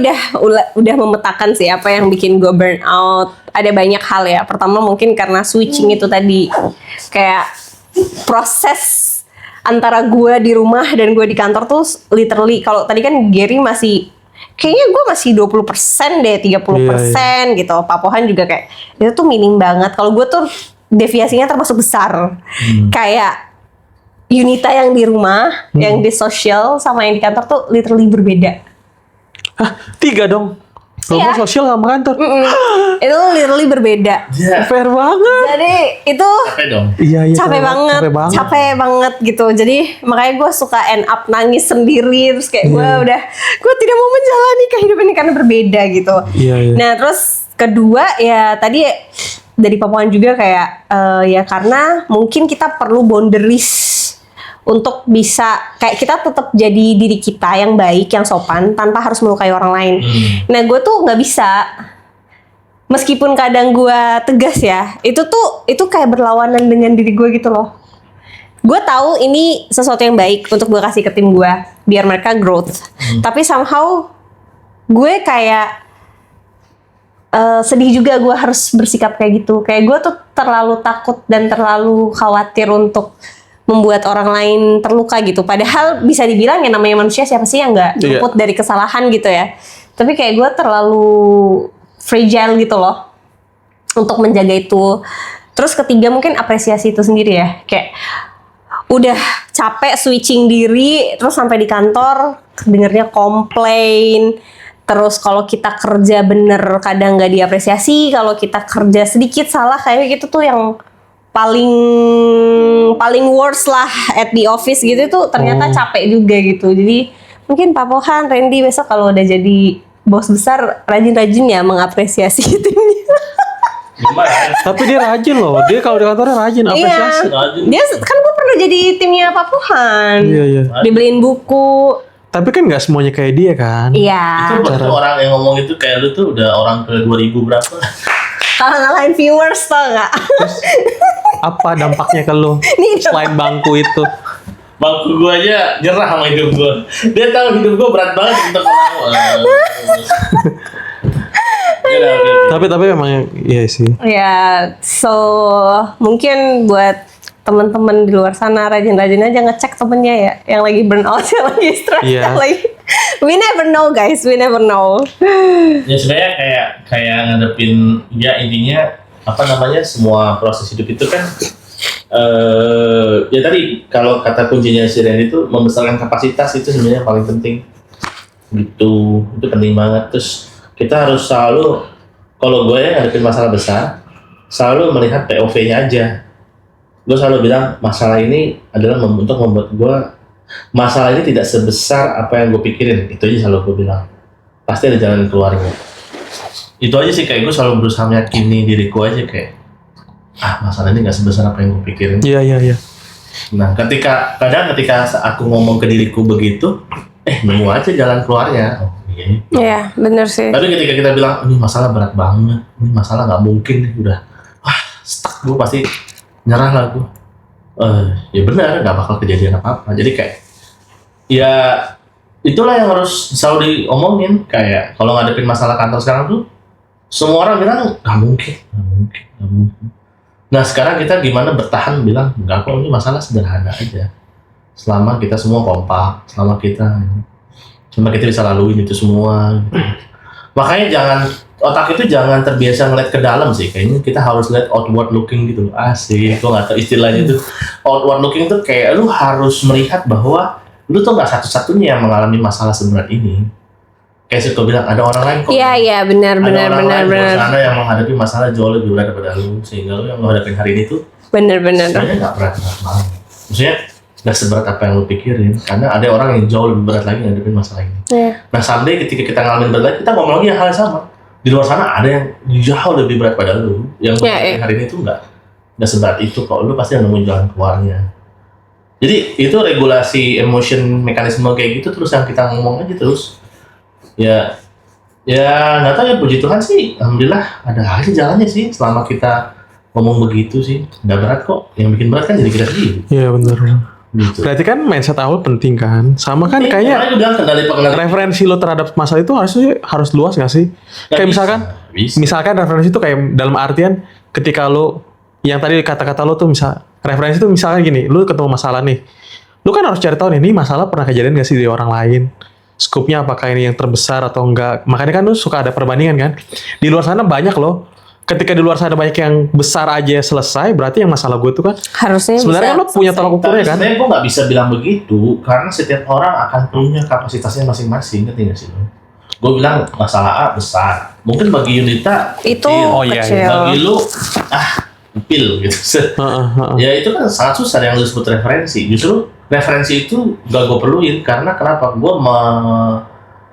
udah memetakan sih apa yang bikin gue burn out. Ada banyak hal ya. Pertama mungkin karena switching itu tadi kayak proses antara gue di rumah dan gue di kantor tuh literally, kalau tadi kan Gary masih kayaknya gue masih 20% deh, 30% gitu. Papohan juga kayak itu tuh minim banget. Kalau gue tuh deviasinya termasuk besar. Kayak Yunita yang di rumah, yang di sosial sama yang di kantor tuh literally berbeda.
Hah, 3 dong. Rumah
Iya.
sosial sama kantor.
Itu literally berbeda.
Ya,
Fair banget.
Jadi itu
capek dong.
Iya.
capek banget gitu. Jadi makanya gue suka end up nangis sendiri, terus kayak gue tidak mau menjalani kehidupan ini karena berbeda gitu.
Iya.
Nah terus kedua ya tadi dari Papuan juga kayak ya karena mungkin kita perlu boundaries untuk bisa kayak kita tetap jadi diri kita yang baik, yang sopan tanpa harus melukai orang lain. Nah gue tuh nggak bisa meskipun kadang gue tegas ya, itu kayak berlawanan dengan diri gue gitu loh. Gue tahu ini sesuatu yang baik untuk gue kasih ke tim gue biar mereka growth. Tapi somehow gue kayak sedih juga gue harus bersikap kayak gitu. Kayak gue tuh terlalu takut dan terlalu khawatir untuk membuat orang lain terluka gitu. Padahal bisa dibilang ya namanya manusia siapa sih yang nggak luput dari kesalahan gitu ya. Tapi kayak gue terlalu fragile gitu loh untuk menjaga itu. Terus ketiga mungkin apresiasi itu sendiri ya. Kayak udah capek switching diri, terus sampai di kantor dengernya komplain. Terus kalau kita kerja bener kadang nggak diapresiasi, kalau kita kerja sedikit salah kayak gitu tuh yang paling worst lah at the office gitu tuh ternyata capek juga gitu. Jadi mungkin Pak Pohan, Randy besok kalau udah jadi bos besar rajin-rajin ya mengapresiasi timnya.
Gimana?
Tapi dia rajin loh. Dia kalau di kantornya rajin apresiasi.
Dia kan gue pernah jadi timnya Pak Pohan.
Iya.
Dibeliin buku.
Tapi kan nggak semuanya kayak dia kan.
Iya.
Itu buat orang yang ngomong itu kayak lu tuh udah orang ke 2000 berapa?
Kalau ngalahin viewers tau nggak?
Apa dampaknya ke lu selain bangku itu?
Bangku gue aja nyerah sama hidup gue. Dia tahu hidup gue berat banget untuk ngelawan.
Tapi emang iya sih.
Ya, so mungkin buat teman-teman di luar sana rajin-rajin aja ngecek temennya ya, yang lagi burn out, yang lagi stress, yang lagi. We never know guys, we never know.
Ya sebenarnya kayak ngadepin ya intinya apa namanya semua proses hidup itu kan ya tadi kalau kata kuncinya si Randy itu membesarkan kapasitas itu sebenarnya yang paling penting gitu, itu penting banget. Terus kita harus selalu, kalau gue ngadepin masalah besar selalu melihat POV-nya aja. Gue selalu bilang masalah ini adalah untuk membuat gue, masalah ini tidak sebesar apa yang gue pikirin. Itu aja selalu gue bilang, pasti ada jalan keluarnya. Itu aja sih, kayak gue selalu berusaha meyakini diriku aja kayak masalah ini gak sebesar apa yang gue pikirin.
Iya.
Nah ketika aku ngomong ke diriku begitu, nemu aja jalan keluarnya. Oh iya.
Iya, bener sih.
Tapi ketika kita bilang ini masalah berat banget, ini masalah nggak mungkin, udah stuck, gue pasti nyerah lah gue. Ya benar, nggak bakal kejadian apa-apa. Jadi kayak ya itulah yang harus selalu diomongin. Kayak kalau ngadepin masalah kantor sekarang tuh semua orang bilang nggak mungkin. Nah sekarang kita gimana bertahan bilang nggak kok, ini masalah sederhana aja. Selama kita semua kompak, selama kita bisa laluin itu semua gitu. Makanya otak itu jangan terbiasa ngeliat ke dalam sih, kayaknya kita harus lihat outward looking gitu. Asik, gue gak tau istilahnya itu. Outward looking tuh kayak lu harus melihat bahwa lu tuh gak satu-satunya yang mengalami masalah seberat ini. Kayak suka bilang ada orang lain kok.
Iya benar.
Ada orang lain di luar sana yang menghadapi masalah jauh lebih berat daripada lu, sehingga lu yang menghadapi hari ini tuh
benar.
sebenarnya gak berat banget. Maksudnya gak seberat apa yang lu pikirin, karena ada orang yang jauh lebih berat lagi ngadepin masalah ini. Nah someday ketika kita ngalamin berat lagi, kita ngomong lagi hal yang sama. Di luar sana ada yang jauh lebih berat pada lu, yang hari ini tuh nggak seberat itu kok. Lu pasti nemuin jalan keluarnya. Jadi itu regulasi emotion mekanisme kayak gitu terus yang kita ngomong aja terus. Ya nggak tahu ya, puji Tuhan sih, alhamdulillah ada aja jalannya sih selama kita ngomong begitu sih. Nggak berat kok. Yang bikin berat kan jadi kita sendiri.
Iya benar.
Gitu.
Berarti kan mindset awal penting kan? Sama kan kayaknya referensi lo terhadap masalah itu harus luas nggak sih? Kayak misalkan referensi itu kayak dalam artian ketika lo yang tadi kata-kata lo tuh referensi itu misalkan gini, lo ketemu masalah nih, lo kan harus cari tahu nih, ini masalah pernah kejadian nggak sih di orang lain? Skupnya apakah ini yang terbesar atau enggak? Makanya kan lo suka ada perbandingan kan? Di luar sana banyak loh. Ketika di luar sana banyak yang besar aja selesai, berarti yang masalah gue itu kan
harusnya
sebenarnya lo punya tolak ukurnya kan?
Sebenarnya gue nggak bisa bilang begitu karena setiap orang akan punya kapasitasnya masing-masing, ngerti nggak sih lo? Gue bilang masalah A besar, mungkin bagi Yunita
itu
kecil. Bagi lu pil gitu. Ya itu kan sangat susah yang lu sebut referensi. Justru referensi itu gak gue perluin karena kenapa? Gue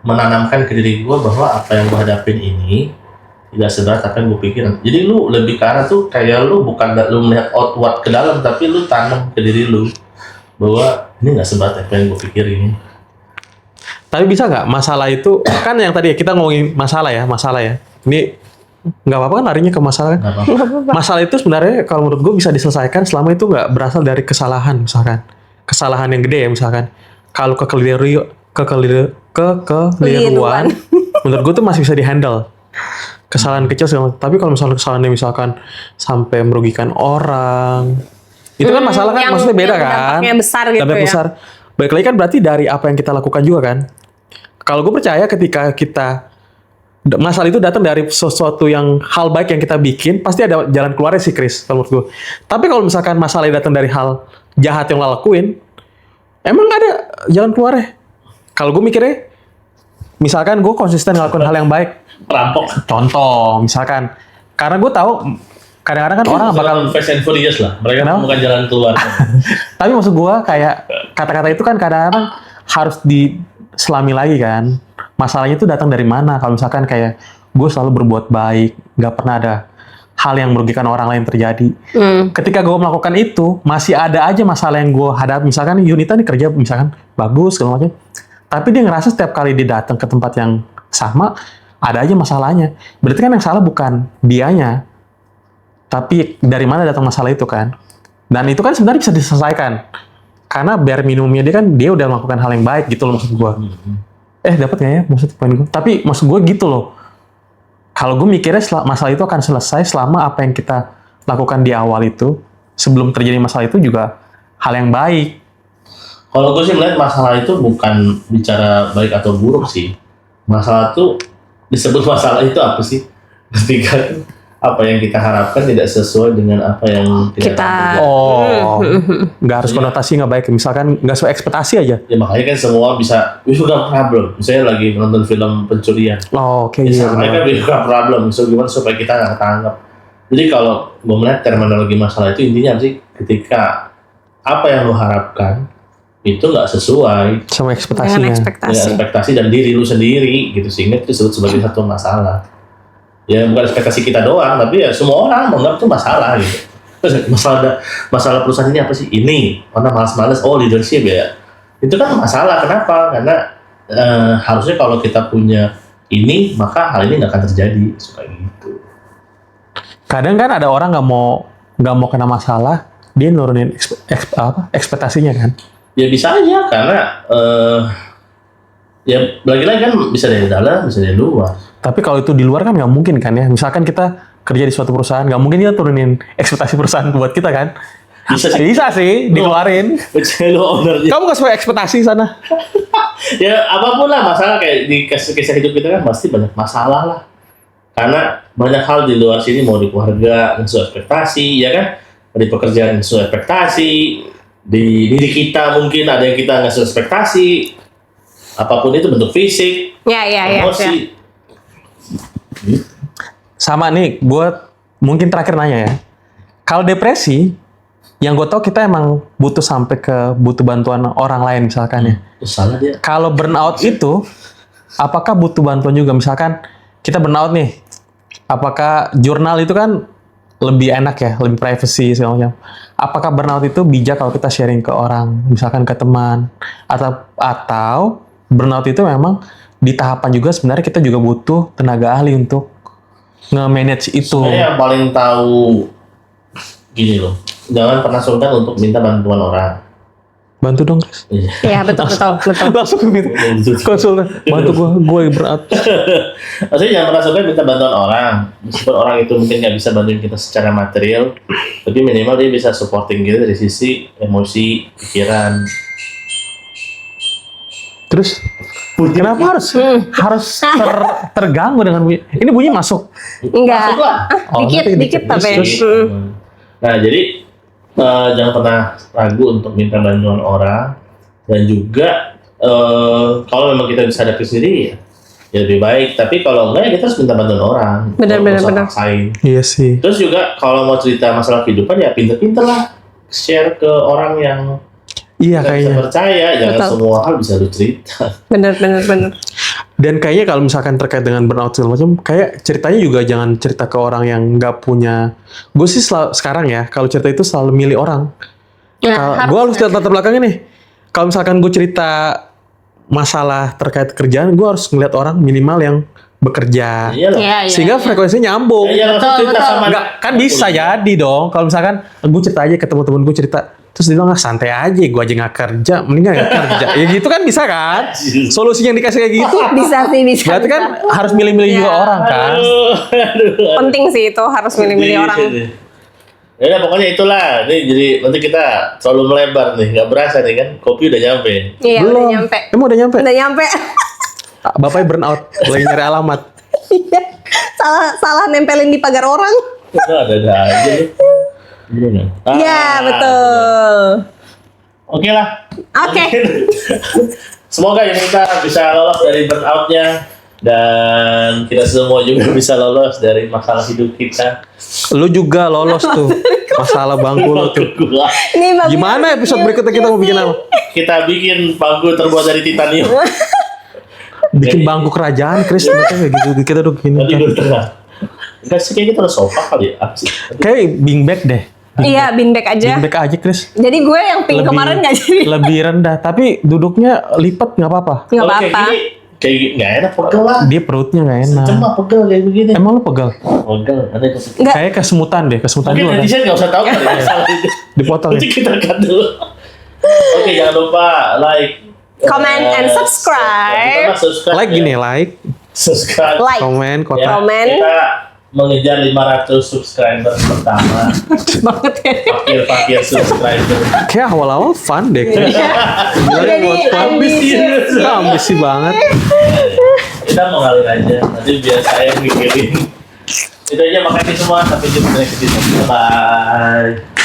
menanamkan ke diri gue bahwa apa yang gue hadapin ini tidak seberat apa yang gue pikirin. Jadi lu lebih ke arah tuh kayak lu bukan lu melihat outward ke dalam, tapi lu tanam ke diri lu bahwa ini nggak seberat apa yang gue pikirin.
Tapi bisa nggak masalah itu kan yang tadi kita ngomongin masalah ya. Ini nggak apa-apa kan larinya ke masalah kan.
Nggak apa-apa.
Masalah itu sebenarnya kalau menurut gue bisa diselesaikan selama itu nggak berasal dari kesalahan misalkan. Kesalahan yang gede ya misalkan. Kalau kekeliruan, menurut gue tuh masih bisa dihandle. Kesalahan kecil segala macam. Tapi kalau misalnya kesalahannya misalkan sampai merugikan orang, itu kan masalah kan maksudnya beda kan.
Dampaknya besar gitu
Dampaknya
ya.
besar. Baik lagi kan berarti dari apa yang kita lakukan juga kan. Kalau gue percaya ketika masalah itu datang dari sesuatu yang hal baik yang kita bikin, pasti ada jalan keluarnya sih Chris, kalau menurut gue. Tapi kalau misalkan masalah datang dari hal jahat yang lo lakuin, emang nggak ada jalan keluarnya. Kalau gue mikirnya, misalkan gue konsisten ngelakuin hal yang baik,
Perampok.
contoh misalkan, karena gue tahu kadang-kadang kan orang bakal,
Fast and Furious lah. Mereka
Kenapa?
menemukan jalan keluar.
tapi maksud gue kayak kata-kata itu kan kadang-kadang harus diselami lagi kan. Masalahnya itu datang dari mana? Kalau misalkan kayak gue selalu berbuat baik, nggak pernah ada hal yang merugikan orang lain terjadi. Ketika gue melakukan itu, masih ada aja masalah yang gue hadapi. Misalkan Yunita nih kerja misalkan bagus segala macam, tapi dia ngerasa setiap kali dia datang ke tempat yang sama, ada aja masalahnya. Berarti kan yang salah bukan dianya, tapi dari mana datang masalah itu kan? Dan itu kan sebenarnya bisa diselesaikan. Karena bare minimumnya dia udah melakukan hal yang baik gitu loh maksud gue. Dapat nggak ya maksud poin gue? Tapi maksud gue gitu loh. Kalau gue mikirnya masalah itu akan selesai selama apa yang kita lakukan di awal itu, sebelum terjadi masalah itu juga hal yang baik.
Kalau gue sih melihat masalah itu bukan bicara baik atau buruk sih. Masalah itu disebut masalah itu apa sih? Ketika apa yang kita harapkan tidak sesuai dengan apa yang
Kita-
terjadi.
Oh, nggak harus konotasi nggak baik. Misalkan nggak sesuai ekspektasi aja.
Ya makanya kan semua bisa we got problem. Misalnya lagi nonton film pencurian.
Oh, oke
Ya,
iya
sama
benar.
kan we got problem. So gimana supaya kita nggak ketangkap. Jadi kalau gue melihat terminologi masalah itu intinya apa sih? Ketika apa yang lo harapkan itu nggak sesuai
Sama
Dengan
ekspektasinya.
ekspektasi.
dengan ekspektasi dan diri lu sendiri gitu, sehingga itu disebut sebagai satu masalah. Ya bukan ekspektasi kita doang, tapi ya semua orang menganggap itu masalah gitu. Terus masalah perusahaan ini apa sih? Ini orang malas-malas, oh leadership ya. Itu kan masalah. Kenapa? Karena harusnya kalau kita punya ini, maka hal ini nggak akan terjadi. Suka gitu.
Kadang kan ada orang nggak mau kena masalah, dia nurunin ekspektasinya kan.
Ya bisa aja, karena ya lagi-lagi kan bisa dari dalam, bisa dari luar.
Tapi kalau itu di luar kan nggak mungkin kan ya. Misalkan kita kerja di suatu perusahaan, nggak mungkin kita turunin ekspektasi perusahaan buat kita kan.
Bisa sih.
Bisa sih, dikeluarin.
Percaya lu ownernya.
Kamu nggak sesuai ekspektasi sana.
Ya apapun lah masalah, kayak di kisah hidup kita kan pasti banyak masalah lah, karena banyak hal di luar sini, mau di keluarga nggak sesuai ekspektasi ya kan, di pekerjaan nggak sesuai ekspektasi, di diri kita mungkin ada yang kita nggak sesuai ekspektasi, apapun itu, bentuk fisik,
Ya.
emosi.
Sama nih, gue mungkin terakhir nanya ya. Kalau depresi, yang gue tau kita emang butuh sampai ke butuh bantuan orang lain misalkan ya.
Terus salah dia.
Kalau burnout itu, apakah butuh bantuan juga? Misalkan kita burnout nih, apakah jurnal itu kan lebih enak ya, lebih privacy segala macam. Apakah burnout itu bijak kalau kita sharing ke orang, misalkan ke teman, atau burnout itu memang di tahapan juga sebenarnya kita juga butuh tenaga ahli untuk nge-manage itu.
Sebenarnya yang paling tahu gini loh, jangan pernah sungkan untuk minta bantuan orang.
Bantu dong, Chris.
Iya, betul.
Langsung minta konsultan. Bantu gue berat.
Maksudnya jangan pernah sungkan minta bantuan orang. Meskipun orang itu mungkin nggak bisa bantuin kita secara material, tapi minimal dia bisa supporting kita dari sisi emosi, pikiran.
Terus kenapa harus terganggu dengan bunyi? Ini bunyi masuk.
Enggak.
Masuk lah.
Oh, nanti
Dikit tapi.
Terus,
Nah, jadi jangan pernah ragu untuk minta bantuan orang, dan juga kalau memang kita bisa hadapi sendiri ya lebih baik. Tapi kalau enggak ya kita harus minta bantuan orang.
Benar.
Nggak usah paksain.
Iya sih.
Terus juga kalau mau cerita masalah kehidupan ya pinter-pinter lah, share ke orang yang
Iya
nggak bisa
kayaknya.
percaya. Jangan
Betul.
semua hal bisa lu cerita.
Benar.
Dan kayaknya kalau misalkan terkait dengan burnout segala macam, kayak ceritanya juga jangan cerita ke orang yang nggak punya. Gue sih sekarang ya, kalau cerita itu selalu milih orang.
Nah,
Gue harus lihat latar belakangnya nih. Kalau misalkan gue cerita masalah terkait kerjaan, gue harus ngeliat orang minimal yang bekerja.
Iya lah.
Iya, iya.
Sehingga
iya.
frekuensinya nyambung.
Ya, langsung cerita
betul.
sama
Enggak, kan bisa jadi dong. Kalau misalkan gue cerita aja ke temen-temen gue cerita, terus dia bilang santai aja, gue aja nggak kerja, mendingan nggak kerja. Ya gitu kan bisa kan? Solusi yang dikasih kayak gitu,
Bisa sih, bisa.
berarti kan
bisa.
harus milih-milih juga
Iya.
orang kan?
Aduh.
Penting sih itu, harus milih-milih
Sedih,
orang.
sedih. Ya udah, pokoknya itulah. Nih jadi nanti kita selalu melebar nih, nggak berasa nih kan? Kopi udah nyampe.
Iya, udah nyampe.
Emang udah nyampe?
Udah nyampe.
Bapaknya burn out, lagi nyari alamat.
Iya. Salah nempelin di pagar orang.
Udah ada aja lu. Bener.
Iya, betul.
Oke lah.
Oke.
Semoga ini kita bisa lolos dari burnout-nya dan kita semua juga bisa lolos dari masalah hidup kita.
Lu juga lolos tuh, masalah bangku lu tuh.
Ini bagus.
Gimana episode berikutnya kita mau bikin apa?
Kita bikin bangku terbuat dari titanium.
Bikin bangku kerajaan, Chris. Maksudnya kayak gitu, kita udah gini
Nanti
kan.
gue tengah. Enggak sih, kayak kita udah sofa kali ya. Apa sih?
Kayak beanbag deh.
Iya, beanbag aja.
Beanbag aja, Chris.
Jadi gue yang pink kemarin nggak jadi.
Lebih rendah, tapi duduknya lipat nggak apa-apa.
Nggak
Kalau
apa-apa.
kayak gini nggak enak, pegel lah.
Dia perutnya nggak enak.
Cuma pegel kayak begini.
Emang lu pegal?
Pegel, ada yang
Nggak.
Kayak kesemutan deh, kesemutan
mungkin
dulu kan.
netizen nggak usah tahu kali masalah itu.
Dipotong
Nanti
ya.
kita cut dulu. Oke, jangan lupa like,
Comment and subscribe.
Bukan subscribe.
Like
ya.
gini, like,
Like.
Subscribe.
komen,
Ya,
kotak.
Komen.
Kita mengejar 500 subscriber pertama.
Banget ya.
Fakir subscriber.
Kayak awal-awal fun deh. Chris. Gila,
Jadi
buat fun.
ambisius.
Ambisi banget.
Kita mengalir aja. Nanti biar saya mikirin. Itu aja, makasih semua. Sampai jumpa di next video. Bye.